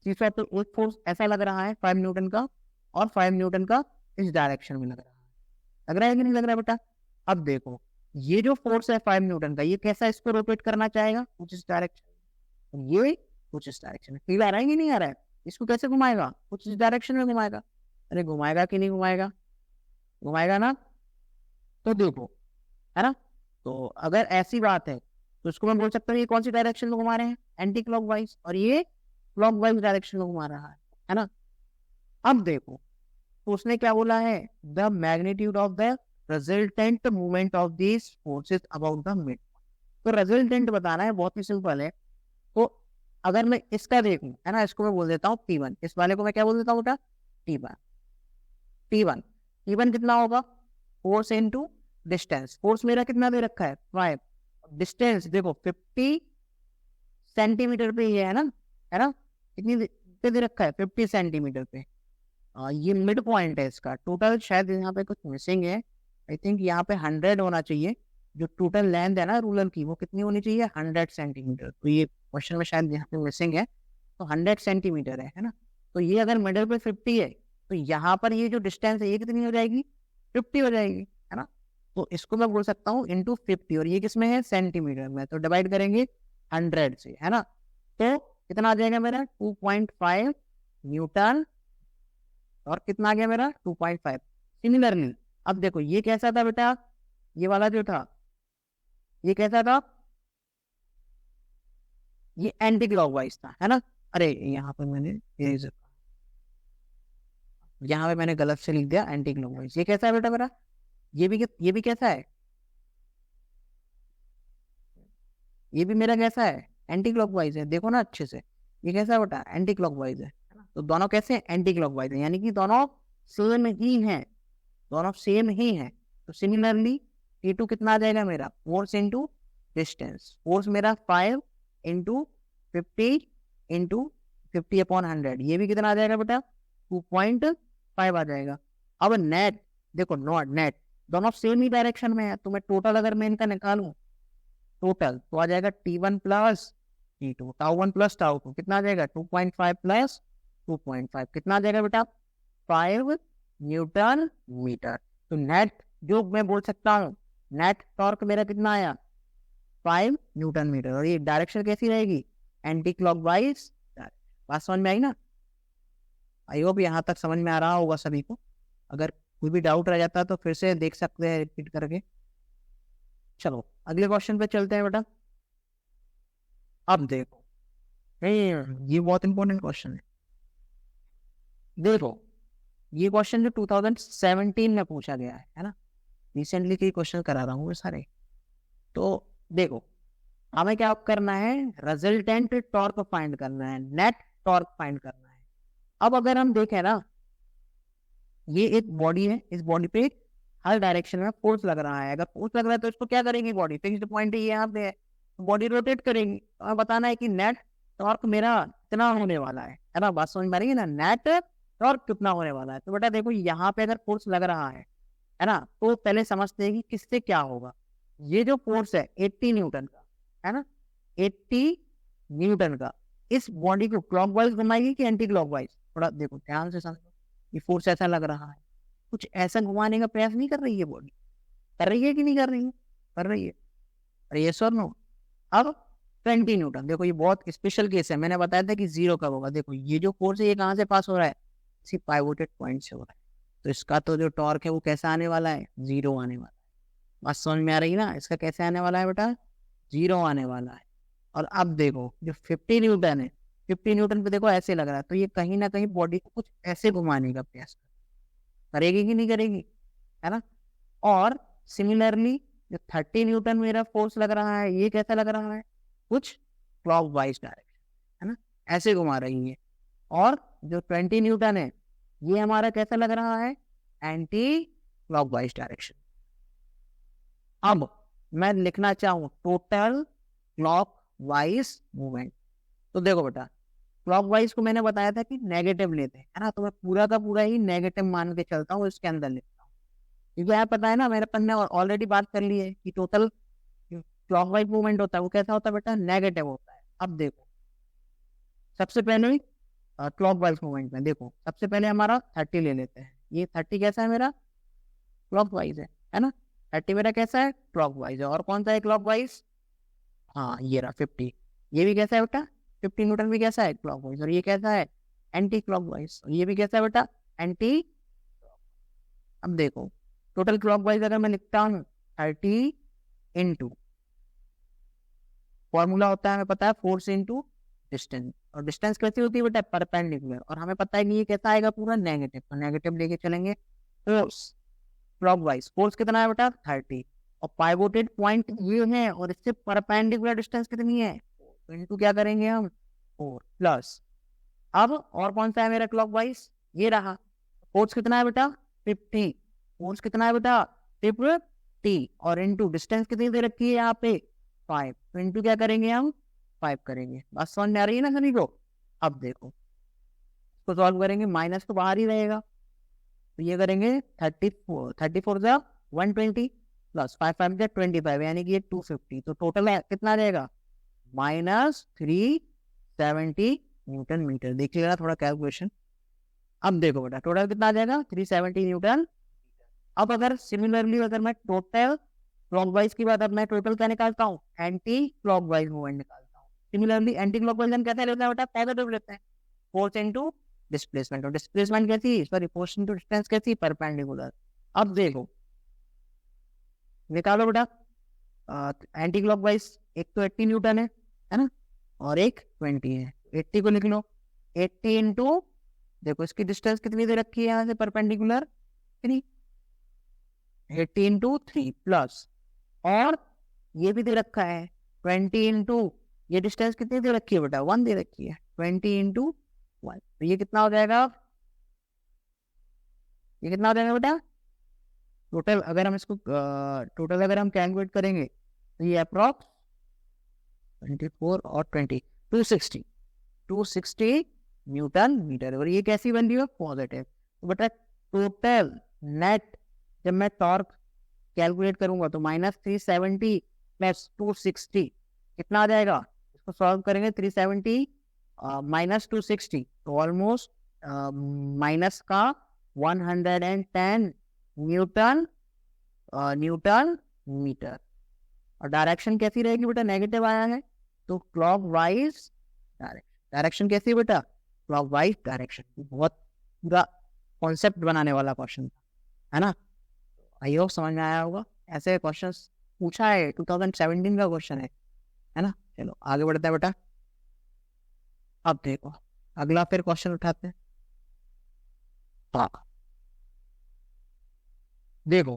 सीसॉ पे एक फोर्स ऐसा लग रहा है 5 न्यूटन का, और 5 न्यूटन का इस डायरेक्शन में लग रहा है कि नहीं लग रहा है बेटा। अब देखो ये जो फोर्स है 5 न्यूटन का, ये कैसा इसको रोटेट करना चाहेगा, कुछ इस डायरेक्शन, ये कुछ इस डायरेक्शन में। फील आ रहा है कि नहीं आ रहा है, इसको कैसे घुमाएगा, कुछ इस डायरेक्शन में घुमाएगा। अरे घुमाएगा कि नहीं घुमाएगा, घुमाएगा ना। तो देखो है ना, तो अगर ऐसी बात है तो इसको मैं बोल सकता हूँ ये कौन सी डायरेक्शन में घुमा रहे हैं, एंटी क्लॉकवाइज, और ये क्लॉकवाइज डायरेक्शन में घुमा रहा है ना। अब देखो तो उसने क्या बोला है, the magnitude of the resultant movement of these forces about the mid. तो रिजल्टेंट बताना है, बहुत ही सिंपल है। तो अगर मैं इसका देखूं, है ना, इसको मैं बोल देता हूँ T1, इस वाले को मैं क्या बोल देता हूँ बेटा T1। T1 T1 कितना होगा, फोर्स इनटू डिस्टेंस। फोर्स मेरा कितना दे रखा है 5, डिस्टेंस देखो 50 सेंटीमीटर पे ये है ना, है ना, कितनी पे दे रखा है 50 सेंटीमीटर पे। ये मिड पॉइंट है इसका। टोटल शायद यहाँ पे कुछ मिसिंग है, आई थिंक यहाँ पे 100 होना चाहिए। जो टोटल लेंथ है ना रूलर की, वो कितनी होनी चाहिए 100 सेंटीमीटर। तो ये क्वेश्चन में शायद यहाँ पे मिसिंग है, तो 100 सेंटीमीटर है ना। तो ये अगर मिडल पे 50 है, तो यहाँ पर ये जो डिस्टेंस है ये कितनी हो जाएगी 50 हो जाएगी, है ना। तो इसको मैं बोल सकता हूँ इंटू 50, और ये किसमें है सेंटीमीटर में, तो डिवाइड करेंगे 100 से, है ना। तो कितना आ जाएगा मेरा 2.5 न्यूटन, और कितना आ गया मेरा 2.5। सिमिलरली अब देखो ये कैसा था बेटा, ये वाला जो था ये कैसा था, ये एंटी क्लॉकवाइज था, है ना। अरे यहाँ पे मैंने गलत से लिख दिया एंटी क्लॉकवाइज। ये कैसा है बेटा मेरा, ये भी कैसा है, ये भी मेरा कैसा है एंटी क्लॉकवाइज है। देखो ना अच्छे से, ये कैसा है बेटा एंटी क्लॉकवाइज है ना। तो दोनों कैसे एंटी क्लॉकवाइज है, यानी कि दोनों सेम ही हैं, दोनों सेम ही हैं। तो सिमिलरली T2 कितना आ जाएगा मेरा, फोर्स इंटू डिस्टेंस। फोर्स मेरा 5 इंटू 50 इंटू 50/100, ये भी कितना आ जाएगा बेटा 2.5 आ जाएगा। अब नेट देखो, नॉट नेट दोनों सेम ही डायरेक्शन में है, तो मैं टोटल अगर मैं इनका निकालूं टोटल, तो आ जाएगा T1 प्लस T2, τ1 प्लस τ2 कितना आ जाएगा 2.5 प्लस 2.5 कितना आ जाएगा बेटा 5 न्यूटन मीटर। तो नेट जो मैं बोल सकता हूँ, नेट टॉर्क मेरा कितना आया 5 न्यूटन मीटर, और ये डायरेक्शन कैसी रहेगी एंटी क्लॉकवाइज। बात समझ में आई ना, आई होप यहाँ तक समझ में आ रहा होगा सभी को। अगर कोई भी डाउट रह जाता है तो फिर से देख सकते हैं रिपीट करके। चलो अगले क्वेश्चन पे चलते हैं बेटा। अब देखो ये बहुत इंपॉर्टेंट क्वेश्चन है। देखो ये क्वेश्चन जो 2017 में पूछा गया है ना, रिसेंटली के क्वेश्चन करा रहा हूँ सारे। तो देखो हमें क्या करना है, रिजल्टेंट टॉर्क फाइंड करना है, नेट टॉर्क फाइंड करना है। अब अगर हम देखें ना, ये एक बॉडी है, इस बॉडी पे हर डायरेक्शन में फोर्स लग रहा है। अगर फोर्स लग रहा है तो इसको क्या करेगी, बॉडी फिक्स्ड पॉइंट ये यहाँ पे है, बॉडी रोटेट करेगी। तो हमें बताना है कि नेट टॉर्क मेरा कितना होने वाला है ना। बात समझ में आ रही है ना, नेट टॉर्क कितना होने वाला है। तो बेटा देखो यहाँ पे अगर फोर्स लग रहा है ना, तो पहले समझते हैं कि किससे क्या होगा। ये जो फोर्स है 80 न्यूटन का, है ना, 80 न्यूटन का, इस बॉडी को क्लॉकवाइज घुमाएगी कि एंटी क्लॉकवाइज, थोड़ा देखो ध्यान से समझो। ये फोर्स ऐसा लग रहा है, कुछ ऐसा घुमाने का प्रयास नहीं कर रही है बॉडी, कर रही है कि नहीं कर रही है, कर रही है। अरे ये सर नो। अब 20 न्यूटन। देखो ये बहुत स्पेशल केस है, मैंने बताया था कि जीरो कब होगा। देखो ये जो फोर्स है ये कहाँ से पास हो रहा है, इसी पाइवोटेड पॉइंट से हो रहा है, तो इसका तो जो टॉर्क है वो कैसा आने वाला है, जीरो आने वाला है। बात समझ में आ रही है ना, इसका कैसे आने वाला है बेटा, जीरो आने वाला है। और अब देखो जो 50 न्यूटन है, 50 न्यूटन पे देखो ऐसे लग रहा है, तो ये कहीं ना कहीं बॉडी को कुछ ऐसे घुमाने का प्रयास करेगी कि नहीं करेगी, है ना। और सिमिलरली जो 30 न्यूटन मेरा फोर्स लग रहा है, ये कैसा लग रहा है, कुछ क्लॉक वाइज डायरेक्शन, है ना, ऐसे घुमा रही है। और जो 20 न्यूटन है ये हमारा कैसा लग रहा है, एंटी क्लॉक वाइज डायरेक्शन। अब मैं लिखना चाहूँ टोटल क्लॉक वाइज मूवमेंट, तो देखो बेटा क्लॉक वाइज को मैंने बताया था कि नेगेटिव लेते हैं, है ना, तो मैं पूरा का पूरा ही नेगेटिव मान के चलता हूँ, इसके अंदर लिखता हूँ, क्योंकि यहाँ पता है ना मेरे अपन ने ऑलरेडी बात कर ली है कि टोटल क्लॉक वाइज मूवमेंट होता है वो कैसा होता है बेटा, नेगेटिव होता है। अब देखो सबसे पहले क्लॉक वाइज मूवमेंट में देखो, सबसे पहले हमारा 30 ले लेते हैं, ये 30 कैसा है मेरा, क्लॉक वाइज है ना, 30 मेरा कैसा है, क्लॉक वाइज है। और कौन सा है क्लॉक वाइज, हाँ ये रहा 50, ये भी कैसा है बेटा, 50 न्यूटन भी कैसा है, क्लॉक वाइज। और ये कैसा है, एंटी क्लॉक वाइज, और ये भी कैसा है बेटा, एंटी। अब देखो टोटल क्लॉक वाइज अगर मैं लिखता हूँ 30 इंटू, फॉर्मूला होता है हमें पता है फोर्स इंटू डिस्टेंस, और डिस्टेंस कैसी होती है बेटा, परपेंडिकुलर, और हमें पता है कि ये कैसा आएगा पूरा नेगेटिव, तो नेगेटिव लेके चलेंगे। फोर्स क्लॉक वाइज फोर्स कितना है बेटा 30, और पाइवोटेड पॉइंट ये है, और इससे परपेंडिकुलर डिस्टेंस कितनी है, तो इनटू क्या करेंगे हम 4 प्लस। अब और कौन सा है मेरा क्लॉक वाइज, ये रहा, फोर्स कितना है बेटा 50, फोर्स कितना है बेटा 50, और इनटू डिस्टेंस कितनी दे रखी है यहाँ पे 5, तो इनटू क्या करेंगे हम 5 करेंगे। बस समझ में आ रही है ना सभी को। अब देखो इसको सॉल्व करेंगे, माइनस तो बाहर ही रहेगा, तो ये करेंगे 34 से 120 प्लस 5 5 से 25, यानी कि ये 250, तो टोटल कितना रहेगा -370 न्यूटन मीटर। देख लेना थोड़ा कैलकुलेशन। अब देखो बेटा टोटल कितना आ जाएगा 370 न्यूटन। अब अगर सिमिलरली अगर मैं टोटल क्लॉकवाइज की बात, अब मैं टोटल क्या निकालता हूँ, एंटी क्लॉकवाइज मूवमेंट निकालता हूँ। सिमिलरली एंटी क्लॉकवाइज हम कैसे लेते हैं बेटा, पॉजिटिव लेते हैं, फोर्स इनटू डिस्प्लेसमेंट, और डिस्प्लेसमेंट कैसी, सॉरी फोर्स इनटू डिस्टेंस कैसी, परपेंडिकुलर। अब देखो निकालो बेटा एंटी क्लॉकवाइज, एक तो 80 न्यूटन है ना, और एक 20 है, 80 को लिख लो, 80 इंटू देखो इसकी डिस्टेंस कितनी दे रखी है यहाँ से परपेंडिकुलर 3, 80 इंटू 3 प्लस, और ये भी दे रखा है 20 इंटू, ये डिस्टेंस कितनी दे रखी है बेटा 1 दे रखी है, 20 इंटू 1, तो ये कितना हो जाएगा, ये कितना हो जाएगा बेटा टोटल, अगर हम इसको टोटल अगर हम कैलकुलेट करेंगे तो ये अप्रॉक्स 24 और 20 260 न्यूटन मीटर, और ये कैसी वैल्यू है पॉजिटिव। तो बेटा टोटल नेट जब मैं टॉर्क कैलकुलेट करूंगा तो -370 प्लस 260 कितना आ जाएगा, इसको सॉल्व करेंगे 370 -260, तो ऑलमोस्ट माइनस का 110 न्यूटन मीटर। और डायरेक्शन कैसी रहेगी बेटा, नेगेटिव आया है तो क्लॉक वाइज डायरेक्शन कैसी है बेटा, क्लॉक वाइज डायरेक्शन। बहुत पूरा कॉन्सेप्ट बनाने वाला क्वेश्चन है ना, आई होप समझ में आया होगा। ऐसे क्वेश्चन पूछा है, 2017 का क्वेश्चन है ना। चलो आगे बढ़ते हैं बेटा। अब देखो अगला फिर क्वेश्चन उठाते हैं। हाँ देखो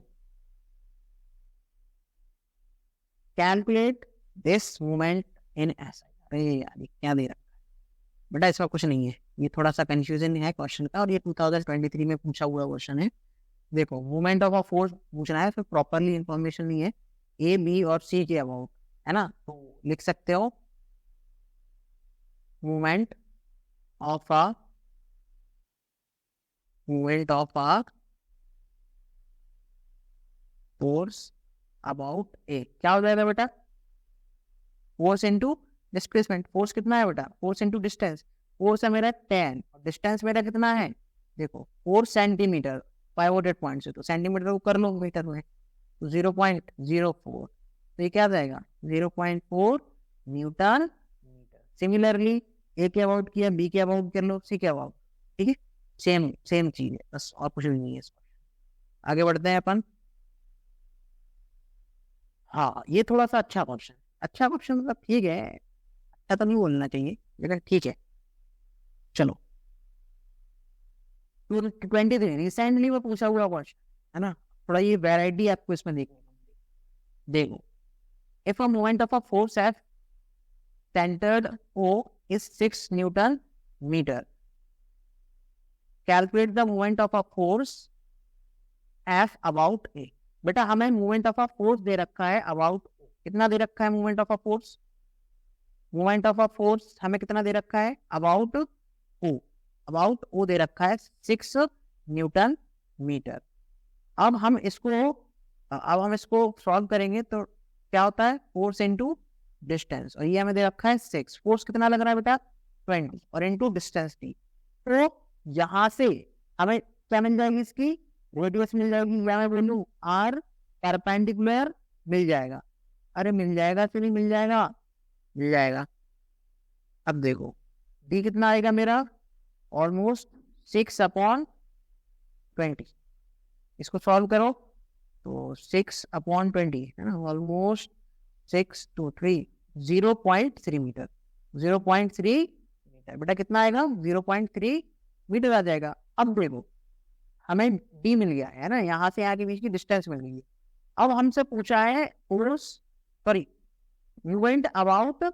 calculate this movement in SI. अरे यार क्या दे रखा है बेटा, इसका कुछ नहीं है, ये थोड़ा सा कंफ्यूजन है क्वेश्चन का, और ये 2023 में पूछा हुआ क्वेश्चन है। देखो मूवमेंट ऑफ अ फोर्स पूछना है, फिर प्रॉपरली इंफॉर्मेशन नहीं है ए बी और सी के अबाउट, है ना। तो लिख सकते हो movement of a force about A, क्या हो जाएगा बेटा, फोर्स इनटू डिस्प्लेसमेंट। फोर्स कितना है बेटा, फोर्स इनटू डिस्टेंस, फोर्स है मेरा 10, डिस्टेंस मेरा कितना है देखो 4 सेंटीमीटर, पाइवोटेड पॉइंट से, तो सेंटीमीटर को कर लो मीटर में, तो 0.04, तो ये क्या आ जाएगा 0.4 न्यूटन मीटर। सिमिलरली ए के अबाउट किया, बी के अबाउट कर लो, सी के अबाउट, ठीक है, सेम सेम चीज है, बस और कुछ भी नहीं है इसमें। आगे बढ़ते हैं अपन। हाँ, ये थोड़ा सा अच्छा क्वेश्चन, अच्छा क्वेश्चन मतलब ठीक है, अच्छा तो नहीं बोलना चाहिए लेकिन ठीक है। चलो, 23 रिसेंटली में पूछा हुआ क्वेश्चन है ना, थोड़ा ये वैरायटी आपको इसमें देखने को मिलेगी। देखो, if a moment of a force F centered O is 6 Newton meter. Calculate the moment of a force F about A. बेटा हमें मोमेंट ऑफ अ फोर्स दे रखा है अबाउट, कितना दे रखा है moment of a force, moment of a force हमें कितना दे रखा है अबाउट O, अबाउट O दे रखा है 6 न्यूटन मीटर। अब हम इसको सॉल्व करेंगे तो क्या होता है, फोर्स इनटू डिस्टेंस, और ये हमें दे रखा है 6, फोर्स कितना लग रहा है बेटा 20, और इनटू डिस्टेंस दी। तो यहाँ से हमें क्या मिल जाएगी, इसकी रेडियस मिल जाएगी, या मैं बोलूं आर परपेंडिकुलर मिल जाएगा। अरे मिल जाएगा कि नहीं मिल जाएगा, मिल जाएगा। अब देखो डी कितना आएगा मेरा, ऑलमोस्ट 6/20, इसको सॉल्व करो तो 6/20 है ना, ऑलमोस्ट 6 to 3, 0.3 मीटर, 0.3 मीटर। बेटा कितना आएगा, 0.3 मीटर आ जाएगा। अब देखो हमें डी मिल गया है ना, यहाँ से यहाँ के बीच की डिस्टेंस मिल गई है। अब हमसे पूछा है फोर्स, सॉरी मूवमेंट अबाउट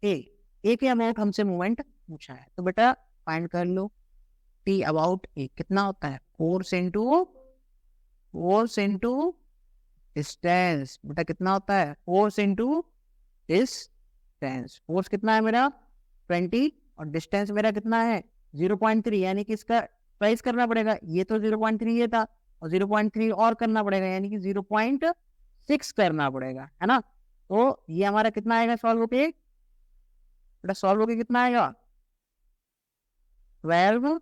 ए के अबाउट हमसे मूवमेंट पूछा है, तो बेटा फाइंड कर लो टी अबाउट ए कितना होता है, फोर्स इंटू डिस्टेंस। बेटा कितना होता है, फोर्स इंटू डिस्टेंस। फोर्स कितना है मेरा 20, और डिस्टेंस मेरा कितना है 0.3, यानी कि इसका प्राइस करना पड़ेगा, ये तो 0.3 ये था, और 0.3 और करना पड़ेगा, यानी कि 0.6 करना पड़ेगा, है ना। तो ये हमारा कितना आएगा सॉल्व होके, बेटा सॉल्व होके कितना आएगा 12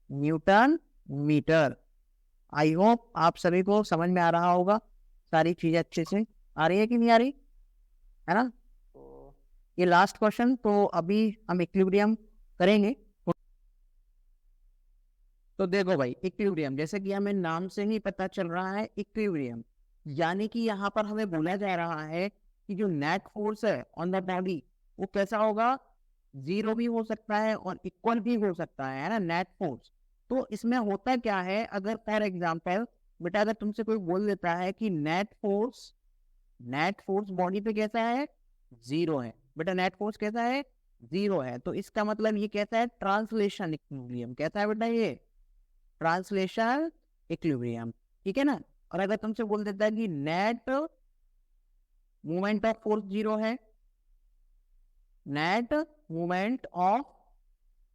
न्यूटन मीटर। आई होप आप सभी को समझ में आ रहा होगा, सारी चीजें अच्छे से आ रही है कि नहीं आ रही, है ना। तो ये लास्ट क्वेश्चन, तो अभी हम इक्विलिब्रियम करेंगे। तो देखो भाई, इक्विलिब्रियम जैसे कि हमें नाम से ही पता चल रहा है इक्विलिब्रियम, यानी कि यहाँ पर हमें बोला जा रहा है कि जो नेट फोर्स है ऑन द बॉडी वो कैसा होगा, जीरो भी हो सकता है और इक्वल भी हो सकता है ना, नेट फोर्स। तो इसमें होता क्या है, अगर फॉर एग्जाम्पल बेटा अगर तुमसे कोई बोल देता है कि नेट फोर्स बॉडी पे कैसा है, जीरो है, बेटा नेट फोर्स कैसा है, जीरो है, तो इसका मतलब ये कैसा है, ट्रांसलेशन इक्विलिब्रियम। कैसा है बेटा ये, ट्रांसलेशन इक्विलिब्रियम, ठीक है ना। और अगर तुमसे बोल देता है कि net movement of force zero है, नेट मूवमेंट ऑफ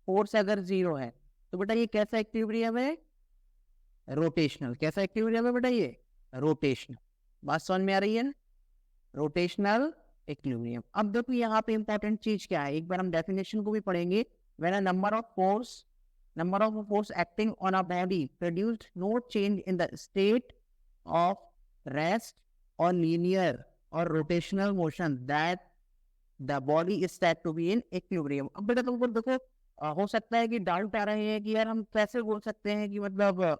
फोर्स अगर जीरो है, तो बेटा ये कैसा इक्विलिब्रियम है, रोटेशनल। कैसा इक्विलिब्रियम है बेटा ये, रोटेशनल। बात समझ में आ रही है ना, रोटेशनल इक्विलिब्रियम। अब देखो यहाँ पे इंपॉर्टेंट चीज क्या है, एक बार हम डेफिनेशन को भी पढ़ेंगे। When a number of force acting on a body produced no change in the state of rest और लीनियर और rotational motion, that the body is said to be in equilibrium. अब बेटा तुमको देखो हो सकता है कि डाउट आ रहे हैं कि यार हम कैसे बोल सकते हैं कि मतलब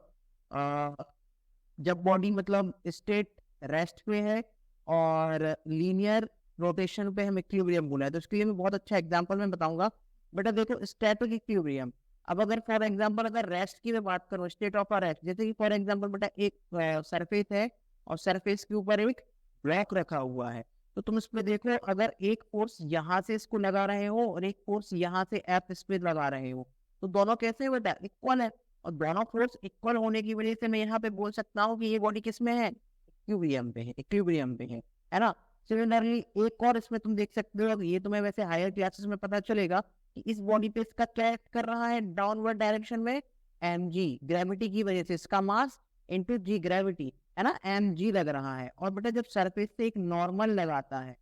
जब बॉडी मतलब स्टेट रेस्ट पे है और लीनियर रोटेशन पे हम इक्विलिब्रियम बोला है, तो इसके लिए मैं बहुत अच्छा एग्जांपल मैं बताऊंगा। बेटा देखो स्टैटिक इक्विलिब्रियम, अब अगर फॉर एग्जांपल अगर रेस्ट की मैं बात करूं, स्टेट ऑफ अ रेस्ट, जैसे कि फॉर एग्जांपल बेटा एक सरफेस है और सरफेस के ऊपर एक ब्लॉक रखा हुआ है, तो तुम इसमें देखो अगर एक फोर्स यहाँ से इसको लगा रहे हो और एक फोर्स यहाँ से एफ इस पे लगा रहे हो, तो दोनों कैसे बेटा इक्वल है, और दोनों फोर्स इक्वल होने की वजह से मैं यहाँ पे बोल सकता हूँ कि ये बॉडी किस में है, इक्विलिब्रियम पे है ना। सिमिलरली एक और इसमें तुम देख सकते हो, ये तुम्हें वैसे हायर क्लासेस में पता चलेगा कि इस बॉडी पे इसका क्या एक्ट कर रहा है डाउनवर्ड डायरेक्शन में, mg, ग्रेविटी की वजह से इसका मास इनटू जी, ग्रेविटी है ना, mg लग रहा है। और बेटा जब सरफेस से एक नॉर्मल लगाता है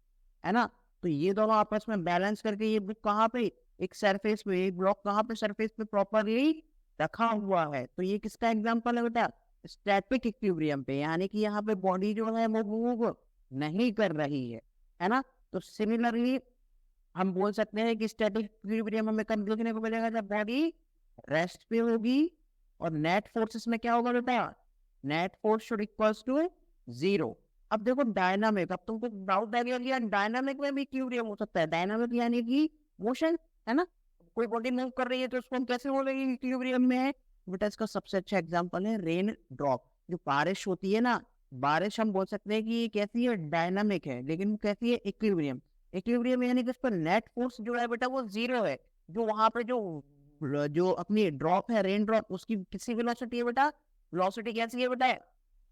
ना, तो ये दोनों आपस में बैलेंस करके ये ब्लॉक कहाँ पे, एक सरफेस पे, एक ब्लॉक कहाँ पे सरफेस पे प्रॉपरली रखा हुआ है, तो ये किसका एग्जांपल है बेटा, स्टैटिक इक्विलिब्रियम पे, यानी कि यहाँ पे बॉडी जो है वो मूव नहीं कर रही है ना। तो सिमिलरली हम बोल सकते हैं कि स्टैटिक इक्विलिब्रियम हमें कब देखने को मिलेगा, जब बॉडी रेस्ट पे होगी और नेट फोर्सेस में क्या होगा बेटा, net force should equals to 0। अब देखो डायनामिक, अब तुमको डाउट आ गया डायनामिक में भी इक्विलिब्रियम हो सकता है। डायनामिक यानी कि मोशन, है ना, कोई बॉडी मूव कर रही है तो उसको हम कैसे बोलेंगे इक्विलिब्रियम में है। बेटा इसका सबसे अच्छा एग्जांपल है रेन ड्रॉप। जो बारिश होती है ना, बारिश हम बोल सकते हैं कि ये कैसी है, डायनामिक है, लेकिन वो कैसी है, इक्विलिब्रियम। इक्विलिब्रियम यानी कि उस पर नेट फोर्स जो है बेटा वो 0 है। जो वहां पे जो जो अपनी ड्रॉप है, रेन ड्रॉप, उसकी किसी वेलोसिटी है बेटा, वेलोसिटी कैसी है बेटा,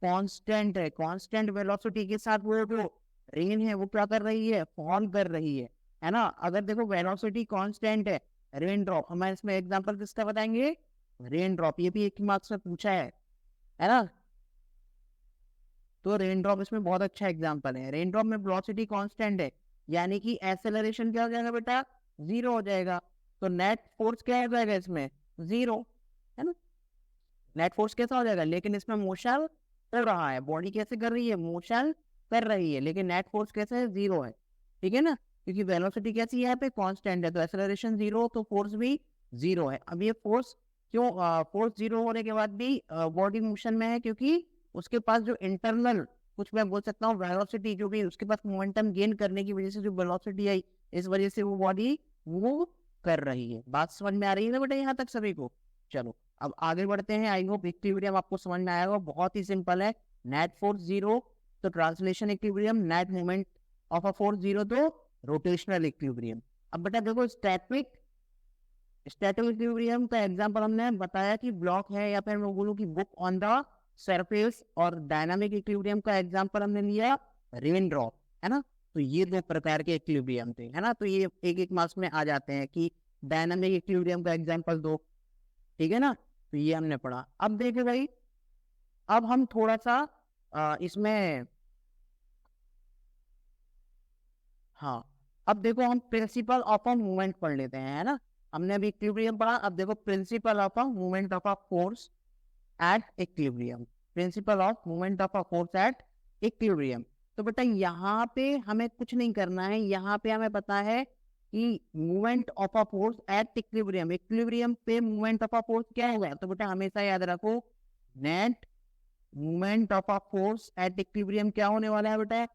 कांस्टेंट है। कांस्टेंट वेलोसिटी के साथ वो जो रेन है वो क्या कर रही है, फॉल कर रही है ना। अगर देखो वेलोसिटी कांस्टेंट है, रेन ड्रॉप, हमारे इसमें एग्जांपल किसका बताएंगे, रेन ड्रॉप, ये भी एक मार्क्स में पूछा है ना। तो रेन ड्रॉप इसमें बहुत अच्छा एग्जांपल है। रेन ड्रॉप में वेलोसिटी कांस्टेंट है, यानी कि एक्सेलरेशन क्या हो जाएगा बेटा, 0 हो जाएगा। तो नेट फोर्स क्या हो जाएगा इसमें, 0, है ना। नेट फोर्स कैसा हो जाएगा, लेकिन इसमें मोशन कर रहा है, बॉडी कैसे कर रही है, मोशन कर रही है, लेकिन नेट फोर्स कैसे है, 0 है। ठीक है ना, क्योंकि वेलोसिटी कैसी है यहाँ पे, कांस्टेंट है, तो एक्सेलरेशन 0, तो फोर्स भी 0 है। अब ये फोर्स क्यों, फोर्स 0 होने के बाद भी बॉडी मोशन में है, क्योंकि उसके पास जो इंटरनल, कुछ मैं बोल सकता हूँ वेलोसिटी, जो भी उसके पास मोमेंटम गेन करने की वजह से जो वेलोसिटी आई, इस वजह से वो बॉडी मूव कर रही है। बात समझ में आ रही है ना बेटा यहाँ तक सभी को। चलो अब आगे बढ़ते हैं। आई होप इक्विलिब्रियम आपको समझ में आएगा, बहुत ही सिंपल है। नेट फोर्स 0 तो translation equilibrium, net movement of a force 0 तो रोटेशनल इक्विलिब्रियम। अब बेटा देखो स्टैटिक इक्विलिब्रियम का एग्जांपल हमने बताया कि ब्लॉक है, या फिर मैं बोलूं कि बुक ऑन द सरफेस। और डायनामिक इक्विलिब्रियम का एग्जांपल हमने लिया रेन ड्रॉप, है ना। तो ये 2 प्रकार के इक्विलिब्रियम थे, है ना। तो ये एक एक मार्क्स में आ जाते हैं कि डायनामिक इक्विलिब्रियम का एग्जांपल दो, ठीक है ना। तो ये हमने पढ़ा। अब देखो भाई, अब हम थोड़ा सा इसमें, हाँ, अब देखो हम प्रिंसिपल ऑफ अ मूवमेंट पढ़ लेते हैं, है ना। हमने अभी इक्विलिब्रियम पढ़ा, अब देखो principle of a movement of a force at equilibrium. Principle of movement of a force at equilibrium. तो बेटा यहाँ पे हमें कुछ नहीं करना है, यहाँ पे हमें पता है कि movement of a force at equilibrium, equilibrium पे मूवमेंट ऑफ अ फोर्स क्या होगा। तो बेटा हमेशा याद रखो, net movement of a force at equilibrium क्या होने वाला है बेटा,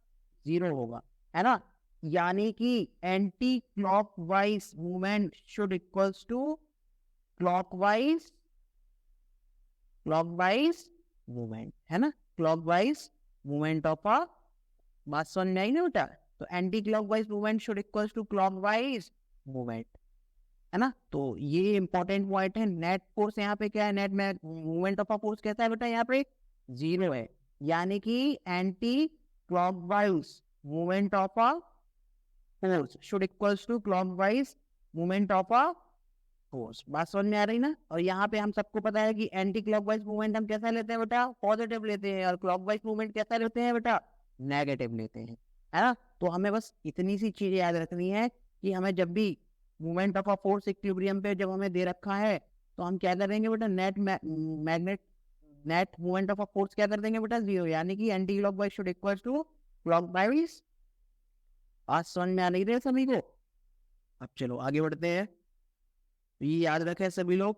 0 होगा, है ना। यानी कि anti clockwise movement should equals to clockwise movement, है ना, क्लॉकवाइज मूवमेंट ऑफ अ, बात समझ में आई ना बेटा। तो anti clockwise movement should equals to clockwise movement, है ना। तो ये इंपॉर्टेंट पॉइंट है। नेट फोर्स यहाँ पे क्या है, नेट में मूवमेंट ऑफ अ फोर्स कैसा है बेटा, यहाँ पे 0 है, यानी कि anti clockwise movement of a force should equals to clockwise movement of a force. बात समझ में आ रही ना। और यहाँ पे हम सबको पता है कि एंटी क्लॉकवाइज मूवमेंट हम कैसा लेते हैं बेटा, पॉजिटिव लेते हैं, और क्लॉकवाइज मूवमेंट कैसा लेते हैं बेटा, नेगेटिव लेते हैं, है ना। तो हमें बस इतनी सी चीज याद रखनी है कि हमें जब भी movement of a force equilibrium पे जब हमें दे रखा है, तो हम क्या करेंगे बेटा, net movement of a force क्या कर देंगे बेटा, 0, यानी कि anti clockwise should equal to clockwise. आज समझ में आ नहीं रहे सभी को। अब चलो आगे बढ़ते हैं, ये याद रखें सभी लोग।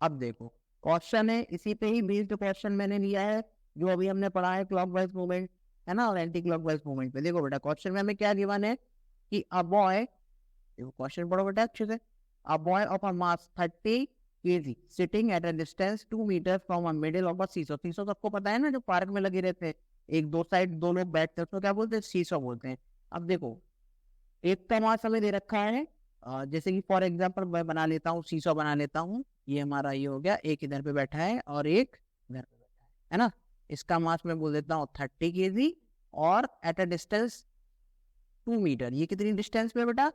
अब देखो क्वेश्चन है, इसी पे ही बेस्ड क्वेश्चन मैंने लिया है, जो अभी हमने पढ़ा है क्लॉकवाइज मूवमेंट, है ना, और एंटी क्लॉकवाइज मूवमेंट पे। देखो बेटा क्वेश्चन में हमें क्या गिवन है कि अ बॉय, देखो क्वेश्चन पढ़ो बेटा अच्छे से। A boy of a mass 30 kg sitting at a distance 2 metre from a middle of a seesaw. Seesaw सबको पता है ना, जो पार्क में लगे रहते हैं, एक दो साइड दो लोग बैठते हैं, उसको क्या बोलते हैं, सीसो बोलते हैं। अब देखो एक का मास हमें दे रखा है, जैसे कि फॉर एग्जांपल मैं बना लेता हूँ, सीसो बना लेता हूँ। ये हमारा ये हो गया, एक इधर पे बैठा है और एक इधर पे बैठा है ना। इसका मास मैं बोल देता हूँ 30 kg, और एट अ डिस्टेंस 2 मीटर। ये कितनी डिस्टेंस पे बेटा,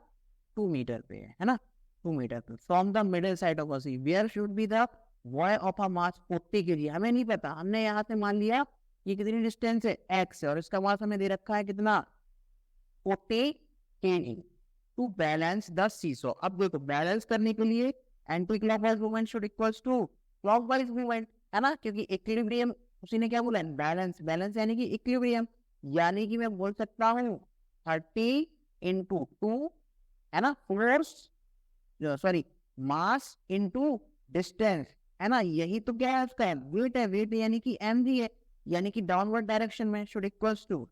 2 मीटर पे है ना, 2 मीटर पे from the middle side of a seesaw where should be the boy of a mass 40 kg। हमें नहीं पता, हमने यहाँ से मान लिया ये कितनी डिस्टेंस है, x है, और इसका मास हमें दे रखा है कितना, 40 kg to balance the seesaw. अब देखो बैलेंस करने के लिए anti clockwise movement should equals to clockwise movement, है ना, क्योंकि इक्विलिब्रियम उसी ने क्या बोला है, बैलेंस। बैलेंस यानी कि इक्विलिब्रियम, यानी कि मैं बोल सकता हूँ 30 × 2, है ना, force, sorry, mass into distance, है ना, यही तो क्या है उसका वेट है, वेट यानी कि एम भी है, यानी कि डाउनवर्ड डायरेक्शन में शुड इक्वल्स टू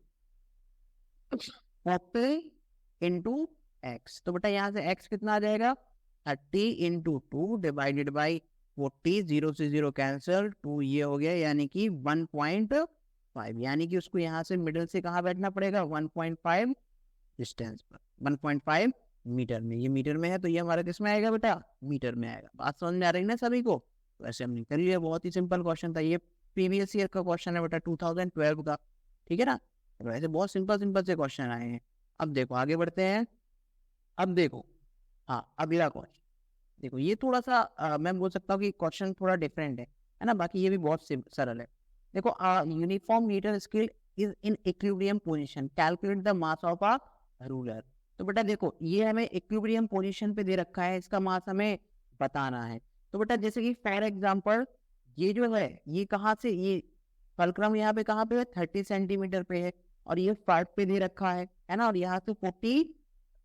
40 × x। तो बेटा यहाँ से x कितना आ जाएगा, 30 × 2 डिवाइडेड बाई 40, 0 से 0 कैंसल, 2 ये हो गया, यानी कि 1.5, यानी कि उसको यहाँ से मिडिल से कहाँ बैठना पड़ेगा, 1.5 डिस्टेंस पर, 1.5 मीटर में, ये मीटर में है तो ये हमारा किस में आएगा बेटा, मीटर में आएगा। बात समझ में आ रही है ना सभी को? तो ऐसे हमने कर लिया, बहुत ही सिंपल क्वेश्चन था ये, प्रीवियस ईयर का क्वेश्चन है बेटा 2012 का, ठीक है ना। तो ऐसे बहुत सिंपल सिंपल से क्वेश्चन आए हैं। अब देखो आगे बढ़ते हैं। अब देखो, हाँ, अगला क्वेश्चन देखो, ये थोड़ा सा मैं बोल सकता हूँ कि क्वेश्चन थोड़ा डिफरेंट है ना, बाकी ये भी बहुत सरल है। देखो, uniform metre scale is in equilibrium position, calculate the mass of a ruler. तो बेटा देखो, ये हमें इक्विलिब्रियम पोजीशन पे दे रखा है, इसका मास हमें बताना है। तो बेटा जैसे कि फॉर एग्जांपल ये जो है, ये कहाँ से, ये फलक्रम यहाँ पे कहाँ पे है, 30 सेंटीमीटर पे है, और ये 5 पे दे रखा है ना, और यहाँ से 40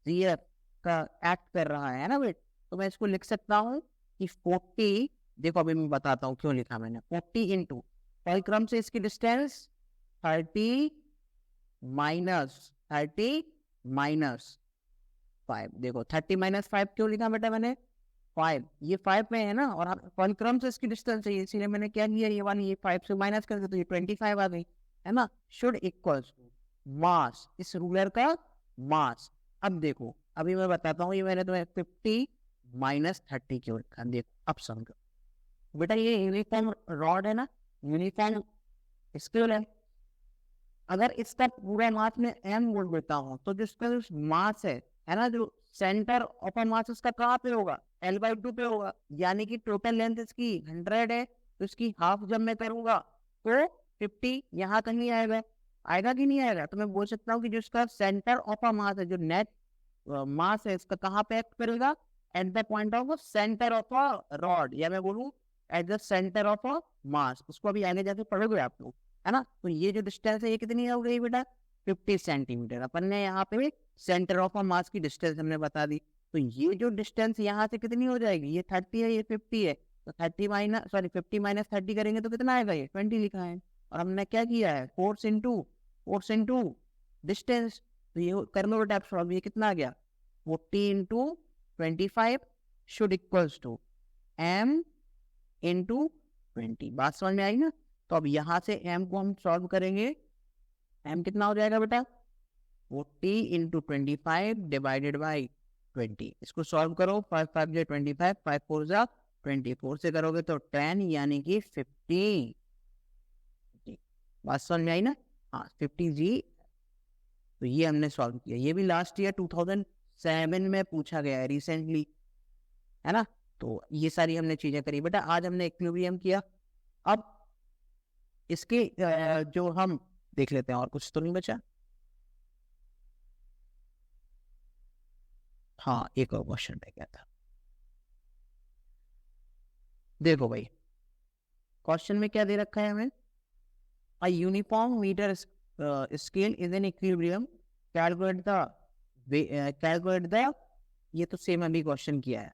जीएफ का एक्ट कर रहा है ना बेट। तो मैं इसको लिख सकता हूँ कि 40, देखो अभी मैं बताता हूँ क्यों लिखा मैंने, 40 इंटू फलक्रम से इसकी डिस्टेंस 30 माइनस 5। देखो 30 - 5 क्यों लिखा बेटा मैंने, 5, ये 5 में है ना, और फलक्रम से इसकी डिस्टेंस चाहिए, इसीलिए मैंने क्या किया, ये वाली, ये 5 से माइनस करके तो ये 25 आ गई, है ना। शुड इक्वल्स टू मास, इस रूलर का मास। अब देखो, अभी मैं बताता हूँ, ये मैंने तुम्हें 50 - 30 क्यों लिखा, देखो अब समझो बेटा, ये यूनिफॉर्म रॉड है ना, यूनिफॉर्म स्केल है। अगर इसका पूरा मास में m बोल देता हूँ, तो जिसका जो मास है ना, जो सेंटर ऑफ मास उसका कहाँ पे होगा, L/2 पे होगा, यानी कि टोटल लेंथ इसकी 100 है, तो इसकी हाफ जब मैं करूंगा तो 50 यहाँ कहीं आएगा, आएगा कि नहीं आएगा। तो मैं बोल सकता हूँ कि जो इसका सेंटर ऑफ मास है, जो नेट मास है, इसका कहाँ पे एक्ट करेगा, at the point of centre of a rod, या मैं बोलूँ at the centre of a mass. उसको अभी आगे जाके पढ़ोगे आप लोग, है ना। तो ये जो डिस्टेंस है ये कितनी हो गई बेटा, 50 सेंटीमीटर। अपन ने यहाँ पे सेंटर ऑफ मास की डिस्टेंस हमने बता दी, तो ये जो डिस्टेंस यहाँ से कितनी हो जाएगी, ये 30 है, ये 50 है, तो 50 - 30 करेंगे तो कितना आएगा, ये 20 लिखा है। और हमने क्या किया है, फोर्स इंटू डिस्टेंस, तो ये कर लो बेटा सॉल्व, ये कितना आ गया, 40 × 25 शुड इक्वल्स टू m × 20। बात समझ में आई ना। तो अब यहाँ से m को हम सॉल्व करेंगे, m कितना हो जाएगा बेटा, 40 × 25 डिवाइडेड बाई 20। इसको सॉल्व करो, 5 5 जो 25, 5 4 जा 24 से करोगे तो 10, यानी कि 50। बात समझ में आई ना, हाँ 50 जी। तो ये हमने सॉल्व किया, ये भी लास्ट ईयर 2007 में पूछा गया है रिसेंटली, है ना। तो ये सारी हमने चीजें करी बेटा, आज हमने इक्विलिब्रियम किया। अब इसके जो हम देख लेते हैं, और कुछ तो नहीं बचा। हाँ, एक और क्वेश्चन रह गया था। देखो भाई, क्वेश्चन में क्या दे रखा है हमें, a uniform metre scale is an equilibrium, calculate the, ये तो सेम अभी क्वेश्चन किया है,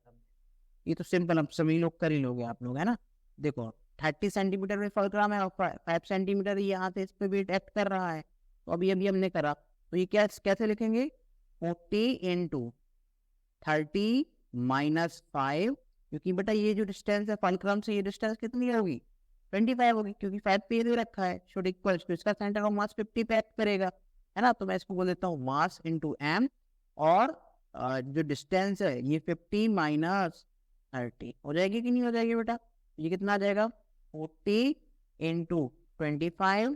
ये तो सिंपल, अब सभी लोग कर ही लोगे आप लोग, है ना। देखो 30 सेंटीमीटर में फलक्रम है, और 5 सेंटीमीटर यहाँ से इस पे वेट एक्ट कर रहा है, तो अभी अभी हमने करा, तो ये क्या कैसे लिखेंगे, 40 × 30 - 5, क्योंकि बेटा ये जो डिस्टेंस है फलक्रम से, ये डिस्टेंस कितनी होगी, 25 होगी, क्योंकि 5 पे दे रखा है, शुड इक्वल टू इसका सेंटर ऑफ मास 50 पे एक्ट करेगा, है ना। तो मैं इसको बोल देता हूँ मास इंटू m, और जो डिस्टेंस है ये 50 - 30 हो जाएगी कि नहीं हो जाएगी बेटा, ये कितना आ जाएगा, 40 × 25,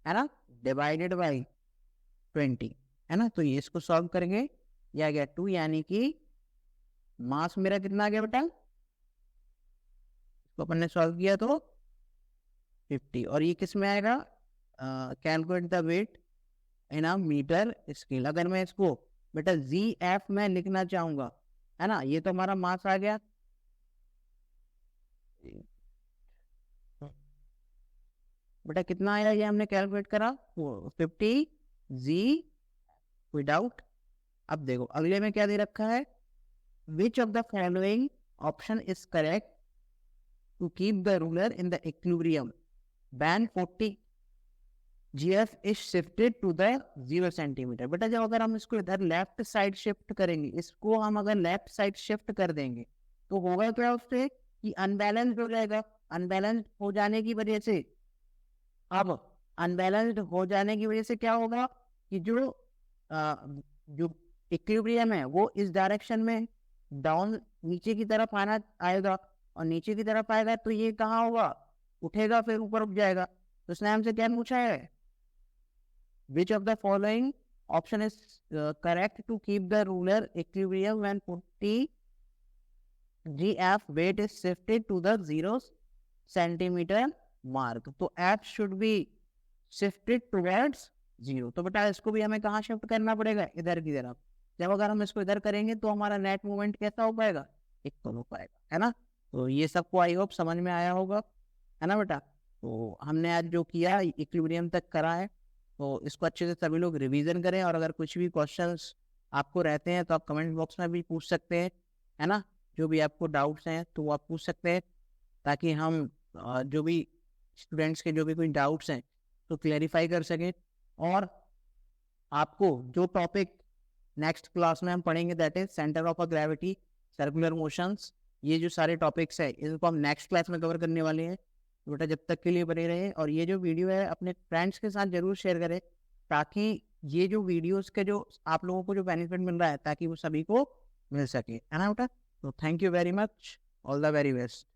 है ना, डिवाइडेड बाई 20, है ना। तो ये इसको सॉल्व करेंगे, ये आ गया 2, यानी कि मास मेरा कितना आ गया बेटा, इसको अपन ने सॉल्व किया तो 50, और ये किस में आएगा, calculate the weight in a metre scale. अगर मैं इसको बेटा ZF में लिखना चाहूंगा, है ना, ये तो हमारा मास आ गया, बेटा कितना आया ये हमने कैलकुलेट करा 50 जी विदाउट। अब देखो अगले में क्या दे रखा है, which of the following option is correct to keep the ruler in the equilibrium ban 40 GF is shifted to the 0 centimetre. बेटा जब अगर हम इसको इधर लेफ्ट साइड शिफ्ट करेंगे, इसको हम अगर लेफ्ट साइड शिफ्ट कर देंगे तो होगा क्या उससे कि अनबैलेंस्ड हो जाएगा। अनबैलेंस्ड हो जाने की वजह से, अब अनबैलेंस्ड हो जाने की वजह से क्या होगा कि जो इक्विलिब्रियम है वो इस डायरेक्शन में डाउन नीचे की तरफ आना आएगा, और नीचे की तरफ आएगा तो ये कहाँ होगा, उठेगा फिर ऊपर उठ जाएगा। तो उसने हमसे क्या पूछा है, which of the following option is correct to keep the ruler equilibrium when 40 GF weight is shifted to the 0 centimeter mark। तो F should be shifted towards 0। तो बेटा इसको भी हमें कहाँ शिफ्ट करना पड़ेगा, इधर की तरफ। जब अगर हम इसको इधर करेंगे तो हमारा नेट मूवमेंट कैसा हो पाएगा, इक्वल हो पाएगा, है ना। तो ये सबको आई होप समझ में आया होगा, है ना बेटा। तो हमने आज जो किया इक्विलिब्रियम तक करा है, तो इसको अच्छे से सभी लोग रिवीजन करें। और अगर कुछ भी क्वेश्चंस आपको रहते हैं तो आप कमेंट बॉक्स में भी पूछ सकते हैं, है ना। जो भी आपको डाउट्स हैं तो वो आप पूछ सकते हैं, ताकि हम जो भी स्टूडेंट्स के जो भी कोई डाउट्स हैं तो क्लैरिफाई कर सकें। और आपको जो टॉपिक नेक्स्ट क्लास में हम पढ़ेंगे that is centre of gravity, circular motions, ये जो सारे टॉपिक्स है इनको हम नेक्स्ट क्लास में कवर करने वाले हैं। बेटा जब तक के लिए बने रहे, और ये जो वीडियो है अपने फ्रेंड्स के साथ जरूर शेयर करें, ताकि ये जो वीडियोस के जो आप लोगों को जो बेनिफिट मिल रहा है ताकि वो सभी को मिल सके, है ना बेटा। तो thank you very much, all the very best.